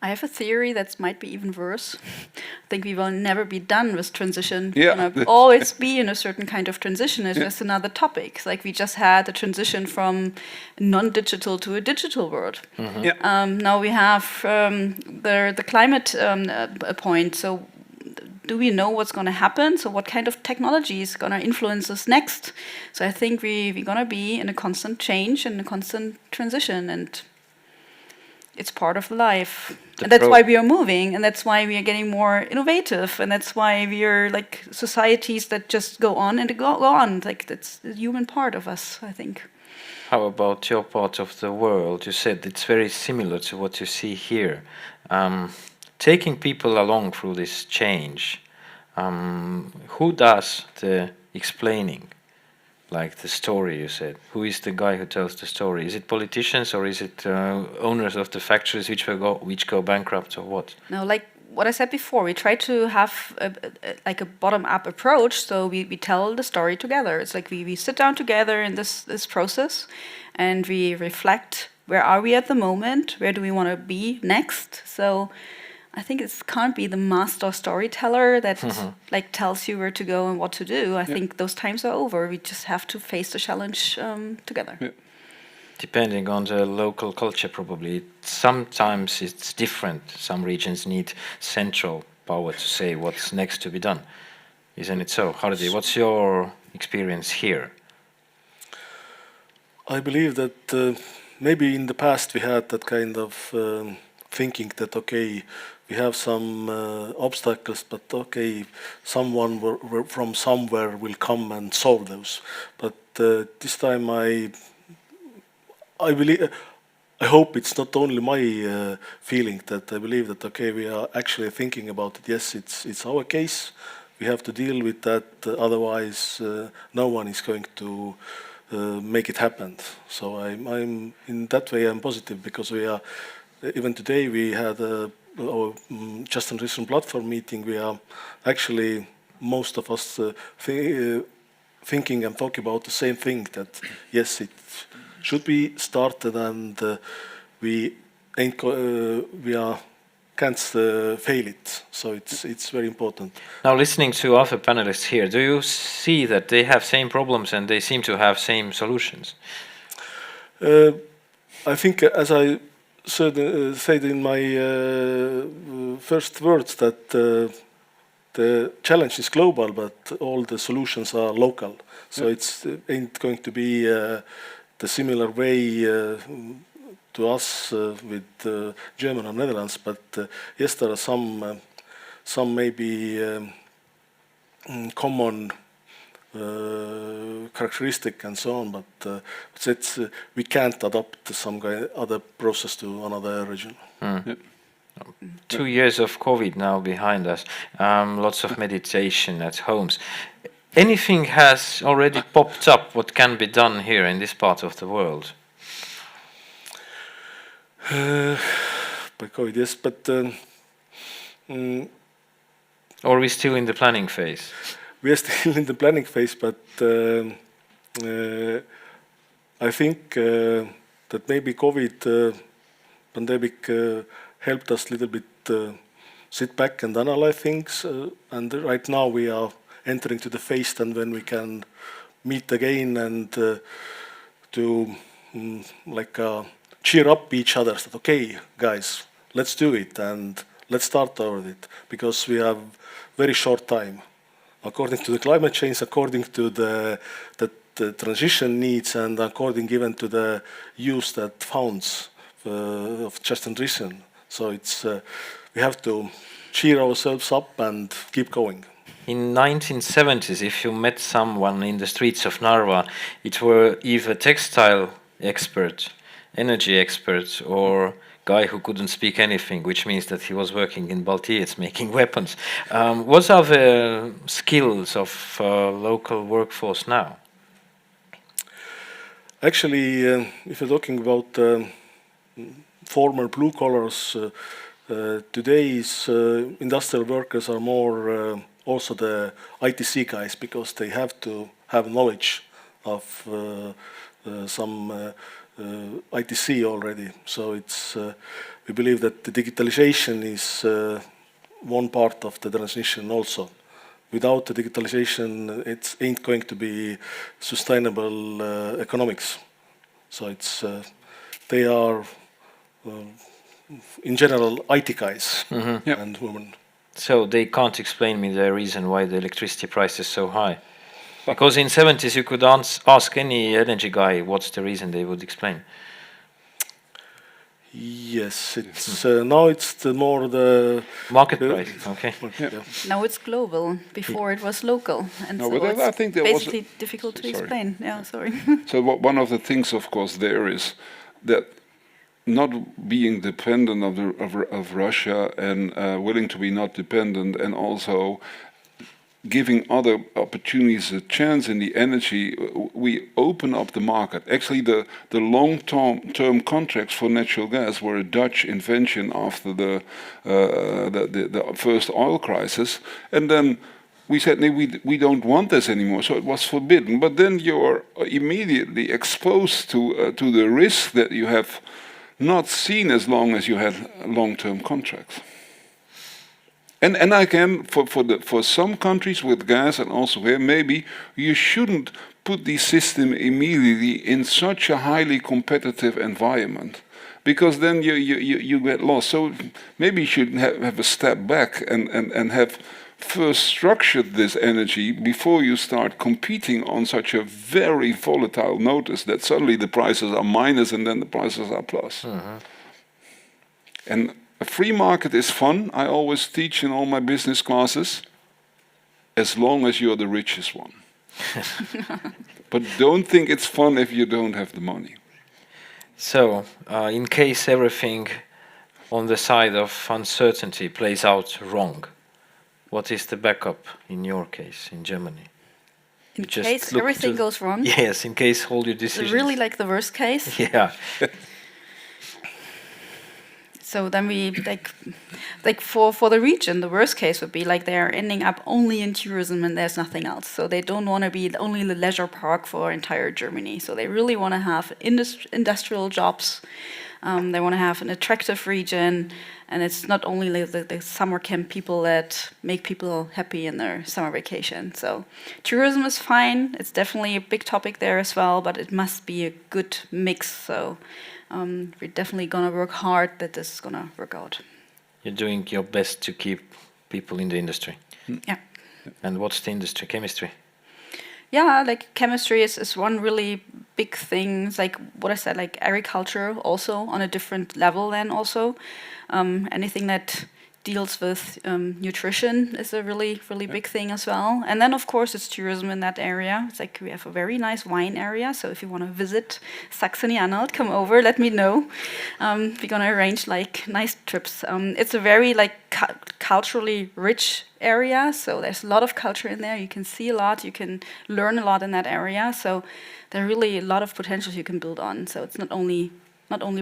[SPEAKER 5] I have a theory that might be even worse. I think we will never be done with transition.
[SPEAKER 6] Yeah.
[SPEAKER 5] We're gonna always be in a certain kind of transition. It's just another topic. Like we just had a transition from non-digital to a digital world.
[SPEAKER 6] Yeah.
[SPEAKER 5] Now we have the climate point. So do we know what's going to happen? So what kind of technology is going to influence us next? So I think we're going to be in a constant change and a constant transition, and it's part of life. And that's why we are moving, and that's why we are getting more innovative, and that's why we are like societies that just go on and go on. Like that's the human part of us, I think.
[SPEAKER 1] How about your part of the world? You said it's very similar to what you see here. Taking people along through this change, Who does the explaining? Like the story, you said. Who is the guy who tells the story? Is it politicians or is it owners of the factories which go bankrupt or what?
[SPEAKER 5] No, like what I said before, we try to have like a bottom-up approach. So we tell the story together. It's like we sit down together in this process, and we reflect. Where are we at the moment? Where do we want to be next? So I think it can't be the master storyteller that like tells you where to go and what to do. I think those times are over. We just have to face the challenge together.
[SPEAKER 6] Yeah.
[SPEAKER 1] Depending on the local culture, probably. Sometimes it's different. Some regions need central power to say what's next to be done. Isn't it so? Hardi, what's your experience here?
[SPEAKER 4] I believe that maybe in the past we had that kind of thinking that, okay, we have some obstacles, but okay, someone from somewhere will come and solve those. But this time I believe, I hope it's not only my feeling, that I believe that, okay, we are actually thinking about it. Yes, it's our case. We have to deal with that. Otherwise, no one is going to make it happen. So I'm in that way I'm positive, because we are, even today we had our Just Transition platform meeting. We are actually, most of us thinking and talking about the same thing, that yes, it should be started, and we can't fail it. So it's very important.
[SPEAKER 1] Now, listening to other panelists here, do you see that they have same problems and they seem to have same solutions?
[SPEAKER 4] I think, as I said in my first words, that the challenge is global, but all the solutions are local. So it's ain't going to be the similar way to us with Germany or Netherlands. But yes, there are some maybe common characteristic and so on, but we can't adopt some other process to another region.
[SPEAKER 1] Yeah. 2 years of COVID now behind us, lots of meditation at homes. Anything has already popped up what can be done here in this part of the world?
[SPEAKER 4] By COVID, yes, but
[SPEAKER 1] or are we still in the planning phase?
[SPEAKER 4] We are still in the planning phase, but I think that maybe COVID pandemic helped us a little bit sit back and analyze things. And right now we are entering to the phase then when we can meet again and to cheer up each other. That, okay, guys, let's do it and let's start over it, because we have very short time. According to the climate change, according to the transition needs, and according even to the use that funds of Just Transition. So it's we have to cheer ourselves up and keep going.
[SPEAKER 1] In 1970s, if you met someone in the streets of Narva, it were either textile expert, energy expert, or guy who couldn't speak anything, which means that he was working in 𝐕𝐴𝐺𝐻 making weapons. What are the skills of local workforce now?
[SPEAKER 4] Actually, if you're talking about former blue collars, today's industrial workers are more also the ITC guys, because they have to have knowledge of some ITC already. So it's we believe that the digitalization is one part of the transition also. Without the digitalization, it ain't going to be sustainable economics. So it's they are in general IT guys and women.
[SPEAKER 1] So they can't explain me the reason why the electricity price is so high. Because in 70s you could ask any energy guy what's the reason, they would explain.
[SPEAKER 4] Yes, it's now it's more the
[SPEAKER 1] market price. Okay.
[SPEAKER 4] Yeah.
[SPEAKER 5] Now it's global. Before it was local, and
[SPEAKER 6] No,
[SPEAKER 5] so
[SPEAKER 6] but
[SPEAKER 5] it's
[SPEAKER 6] I think there
[SPEAKER 5] basically
[SPEAKER 6] was
[SPEAKER 5] difficult to
[SPEAKER 6] sorry.
[SPEAKER 5] explain. Yeah, sorry.
[SPEAKER 6] So one of the things, of course, there is that not being dependent of Russia and willing to be not dependent, and also giving other opportunities a chance in the energy, we open up the market. Actually, the long-term contracts for natural gas were a Dutch invention after the first oil crisis, and then we said, no, we don't want this anymore, so it was forbidden. But then you're immediately exposed to the risk that you have not seen as long as you had long-term contracts. And again, for some countries with gas and also here, maybe you shouldn't put the system immediately in such a highly competitive environment, because then you get lost. So maybe you should have a step back and have first structured this energy before you start competing on such a very volatile notice that suddenly the prices are minus and then the prices are plus. And a free market is fun. I always teach in all my business classes, as long as you're the richest one. But don't think it's fun if you don't have the money.
[SPEAKER 1] So, in case everything on the side of uncertainty plays out wrong, what is the backup in your case, in Germany?
[SPEAKER 5] In case everything goes wrong?
[SPEAKER 1] Yes, in case all your decisions...
[SPEAKER 5] Really like the worst case?
[SPEAKER 1] Yeah.
[SPEAKER 5] So then we, like for the region, the worst case would be like they're ending up only in tourism and there's nothing else. So they don't want to be only the leisure park for entire Germany. So they really want to have industrial jobs. They want to have an attractive region. And it's not only like the summer camp people that make people happy in their summer vacation. So tourism is fine. It's definitely a big topic there as well, but it must be a good mix. So we're definitely going to work hard that this is going to work out.
[SPEAKER 1] You're doing your best to keep people in the industry.
[SPEAKER 5] Yeah.
[SPEAKER 1] And what's the industry? Chemistry?
[SPEAKER 5] Yeah, like chemistry is one really big thing. It's like what I said, like agriculture also on a different level then also. Anything that deals with nutrition is a really, really big thing as well. And then, of course, it's tourism in that area. It's like we have a very nice wine area. So if you want to visit Saxony-Anhalt, come over, let me know. We're going to arrange like nice trips. It's a very like culturally rich area. So there's a lot of culture in there. You can see a lot. You can learn a lot in that area. So there are really a lot of potentials you can build on. So it's not only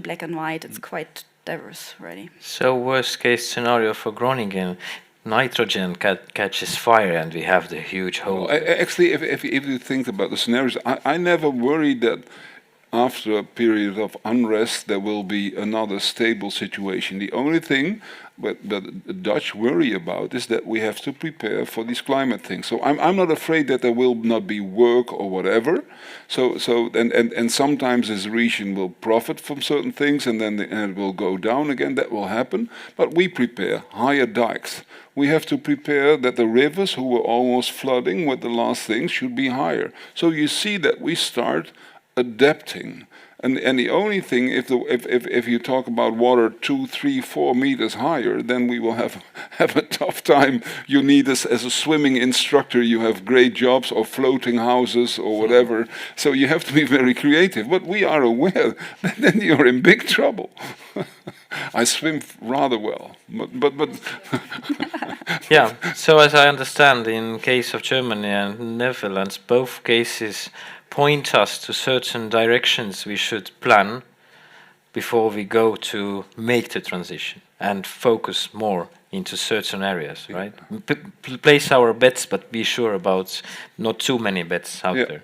[SPEAKER 5] black and white. It's quite diverse already.
[SPEAKER 1] So worst case scenario for Groningen, nitrogen catches fire and we have the huge hole.
[SPEAKER 6] Actually, if you think about the scenarios, I never worried that after a period of unrest there will be another stable situation. The only thing that the Dutch worry about is that we have to prepare for these climate things. So I'm not afraid that there will not be work or whatever. And sometimes this region will profit from certain things and then it will go down again. That will happen. But we prepare higher dikes. We have to prepare that the rivers who were almost flooding with the last things should be higher. So you see that we start adapting. And the only thing, if you talk about water 2, 3, 4 meters higher, then we will have a tough time. You need as a swimming instructor, you have great jobs or floating houses or whatever. So you have to be very creative. But we are aware that then you're in big trouble. I swim rather well, but
[SPEAKER 1] yeah. So as I understand, in case of Germany and Netherlands, both cases point us to certain directions we should plan before we go to make the transition and focus more into certain areas, right? Place our bets, but be sure about not too many bets out there.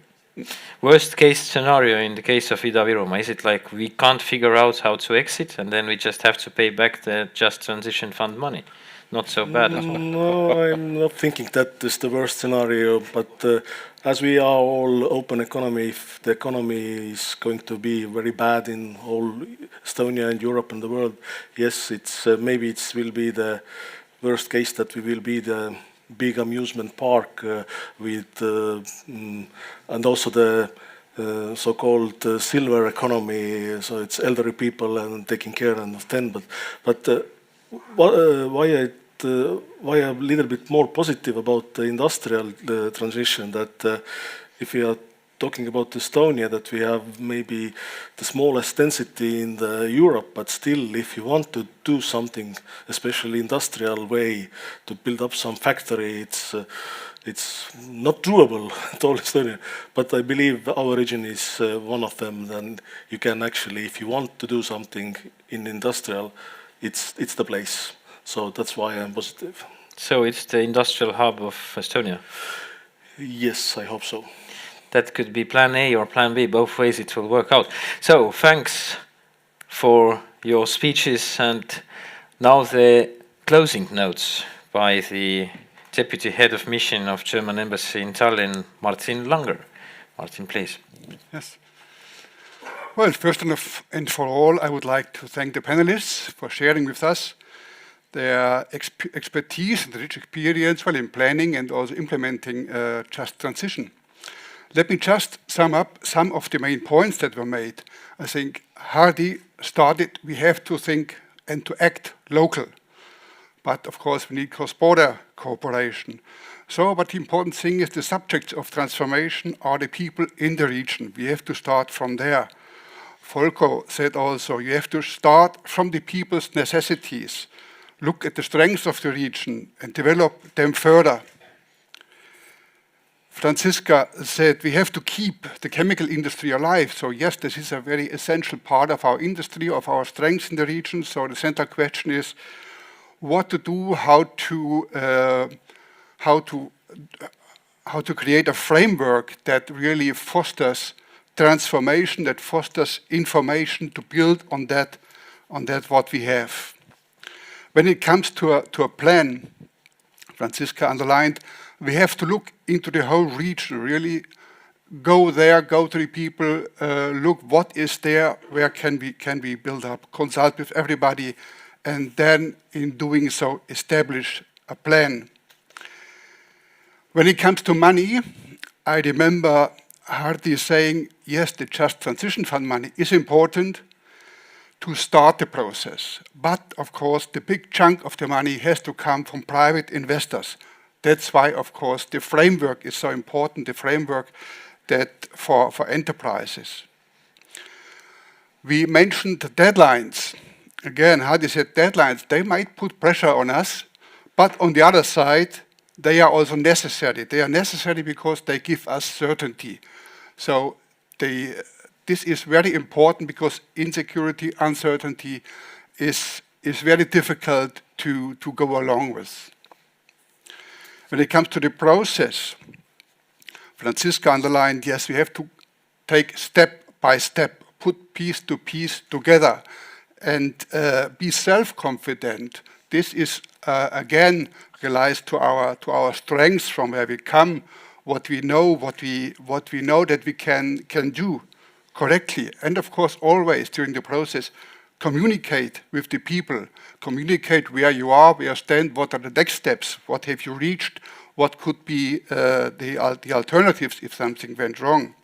[SPEAKER 1] Worst case scenario in the case of Ida-Viru, is it like we can't figure out how to exit and then we just have to pay back the Just Transition Fund money? Not so bad as well.
[SPEAKER 4] No, I'm not thinking that is the worst scenario, but as we are all open economy, if the economy is going to be very bad in all Estonia and Europe and the world, yes, it's maybe it will be the worst case that we will be the big amusement park with and also the so-called silver economy. So it's elderly people and taking care of them. But why I'm a little bit more positive about the industrial transition, that if we are talking about Estonia, that we have maybe the smallest density in Europe, but still, if you want to do something, especially industrial way, to build up some factory, it's not doable at all Estonia. But I believe our region is one of them. Then you can actually, if you want to do something in industrial, it's the place. So that's why I'm positive.
[SPEAKER 1] So it's the industrial hub of Estonia?
[SPEAKER 4] Yes, I hope so.
[SPEAKER 1] That could be plan A or plan B. Both ways it will work out. So thanks for your speeches, and now the closing notes by the Deputy Head of Mission of German Embassy in Tallinn, Martin Langer. Martin, please.
[SPEAKER 7] Yes. Well, first and for all, I would like to thank the panelists for sharing with us their expertise and rich experience in planning and also implementing just transition. Let me just sum up some of the main points that were made. I think Hardy started, we have to think and to act local. But of course, we need cross-border cooperation. So, but the important thing is the subjects of transformation are the people in the region. We have to start from there. Volko said also, you have to start from the people's necessities. Look at the strengths of the region and develop them further. Franziska said we have to keep the chemical industry alive. So yes, this is a very essential part of our industry, of our strengths in the region. So the central question is what to do, how to create a framework that really fosters transformation, that fosters information to build on that what we have. When it comes to a plan, Franziska underlined, we have to look into the whole region, really go there, go to the people, look what is there, where can we build up, consult with everybody, and then in doing so, establish a plan. When it comes to money, I remember Hardy saying, yes, the Just Transition Fund money is important to start the process. But of course, the big chunk of the money has to come from private investors. That's why, of course, the framework is so important, the framework that for enterprises. We mentioned deadlines. Again, Hardy said deadlines, they might put pressure on us, but on the other side, they are also necessary. They are necessary because they give us certainty. So this is very important because insecurity, uncertainty is very difficult to go along with. When it comes to the process, Franziska underlined, yes, we have to take step by step, put piece to piece together, and be self-confident. This is, again, relies to our strengths from where we come, what we know that we can do correctly. And of course, always during the process, communicate with the people, communicate where you are, where you stand, what are the next steps, what have you reached, what could be the alternatives if something went wrong.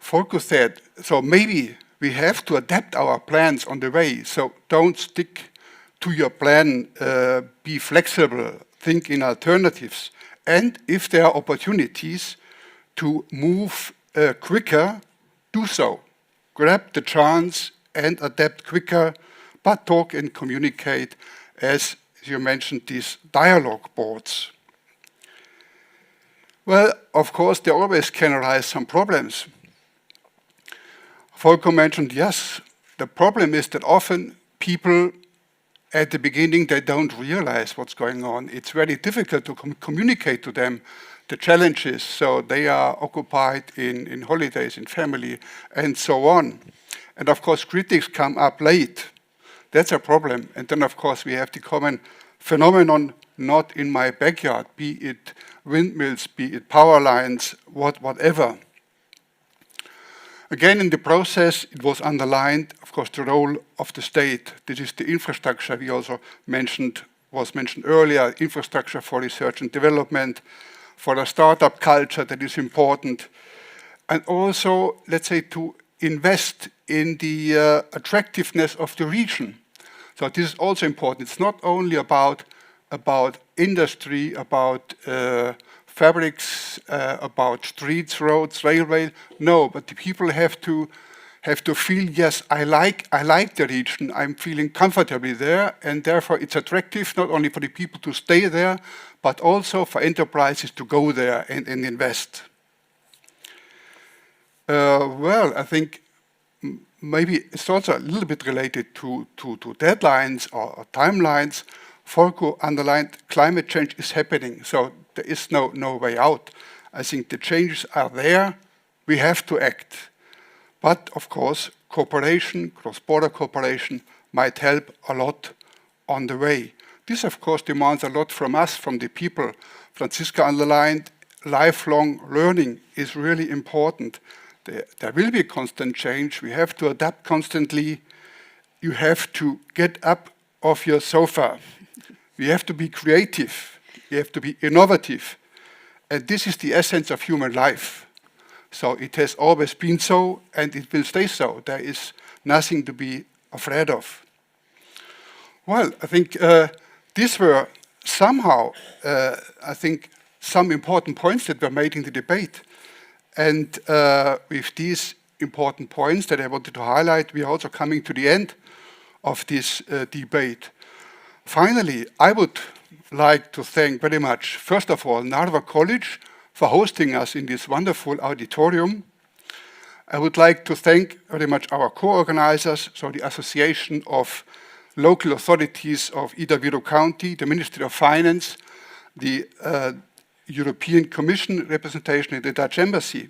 [SPEAKER 7] Volko said, so maybe we have to adapt our plans on the way, so don't stick to your plan, be flexible, think in alternatives, and if there are opportunities to move quicker, do so. Grab the chance and adapt quicker, but talk and communicate, as you mentioned, these dialogue boards. Well, of course, there always can arise some problems. Volko mentioned, yes, the problem is that often people at the beginning, they don't realize what's going on. It's very difficult to communicate to them the challenges, so they are occupied in holidays, in family, and so on. And of course, critics come up late. That's a problem. And then, of course, we have the common phenomenon, not in my backyard, be it windmills, be it power lines, whatever. Again, in the process, it was underlined, of course, the role of the state. This is the infrastructure we also was mentioned earlier, infrastructure for research and development, for a startup culture that is important, and also, let's say, to invest in the attractiveness of the region. So this is also important. It's not only about industry, about fabrics, about streets, roads, railway. No, but the people have to feel, yes, I like the region. I'm feeling comfortably there, and therefore it's attractive not only for the people to stay there, but also for enterprises to go there and invest. Well, I think maybe it's also a little bit related to deadlines or timelines. Volker underlined climate change is happening, so there is no way out. I think the changes are there. We have to act. But of course, cooperation, cross-border cooperation, might help a lot on the way. This, of course, demands a lot from us, from the people. Franziska underlined lifelong learning is really important. There will be constant change. We have to adapt constantly. You have to get up off your sofa. We have to be creative. We have to be innovative. And this is the essence of human life. So it has always been so, and it will stay so. There is nothing to be afraid of. Well, I think these were somehow, I think, some important points that were made in the debate. And with these important points that I wanted to highlight, we are also coming to the end of this debate. Finally, I would like to thank very much, first of all, Narva College for hosting us in this wonderful auditorium. I would like to thank very much our co-organizers, so the Association of Local Authorities of Ida-Viru County, the Ministry of Finance, the European Commission representation in the Dutch Embassy.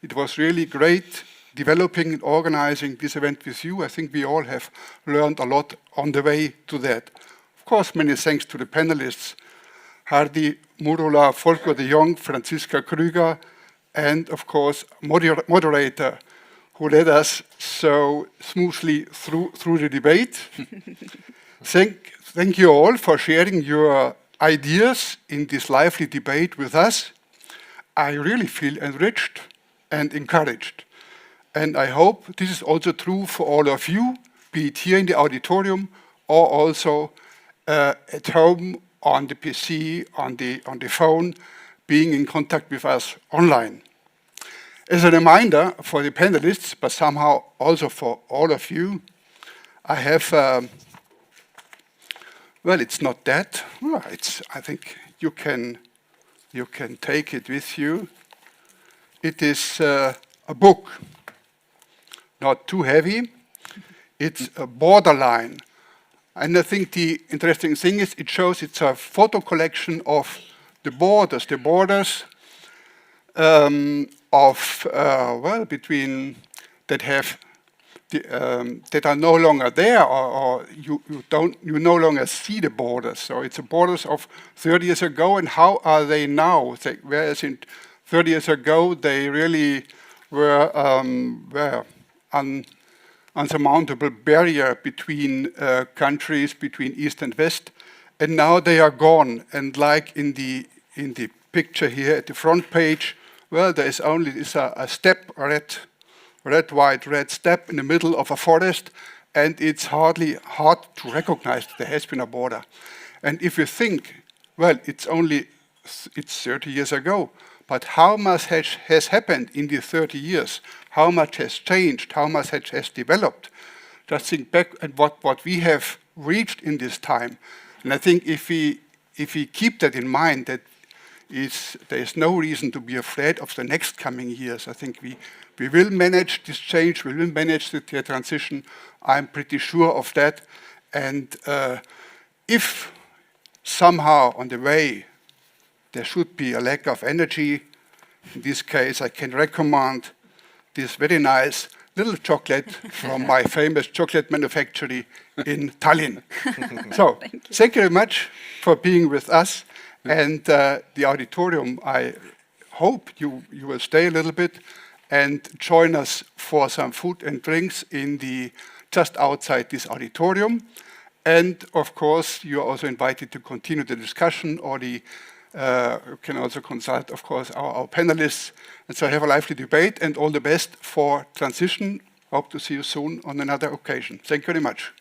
[SPEAKER 7] It was really great developing and organizing this event with you. I think we all have learned a lot on the way to that. Of course, many thanks to the panelists, Hardy Murula, Volker de Jong, Franziska Krüger, and of course, moderator who led us so smoothly through the debate. Thank you all for sharing your ideas in this lively debate with us. I really feel enriched and encouraged. And I hope this is also true for all of you, be it here in the auditorium or also at home, on the PC, on the phone, being in contact with us online. As a reminder for the panelists, but somehow also for all of you, I have, well, it's not that. Well, I think you can take it with you. It is a book, not too heavy. It's a borderline. And I think the interesting thing is it shows it's a photo collection of the borders well, between that have that are no longer there, or you no longer see the borders. So it's the borders of 30 years ago, and how are they now? Whereas in 30 years ago they really were unsurmountable barrier between countries, between East and West, and now they are gone. And like in the picture here at the front page, well, there is only a step, red, white, step in the middle of a forest, and it's hardly hard to recognize that there has been a border. And if you think, well, it's 30 years ago, but how much has happened in the 30 years? How much has changed? How much has developed? Just think back at what we have reached in this time. And I think if we keep that in mind, that there is no reason to be afraid of the next coming years. I think we will manage this change, we will manage the transition. I'm pretty sure of that. And if somehow on the way there should be a lack of energy, in this case I can recommend this very nice little chocolate from my famous chocolate manufactory in Tallinn. So, thank you very much for being with us. And the auditorium, I hope you will stay a little bit and join us for some food and drinks just outside this auditorium. And of course, you are also invited to continue the discussion, or you can also consult, of course, our panelists. And so have a lively debate, and all the best for transition. Hope to see you soon on another occasion. Thank you very much.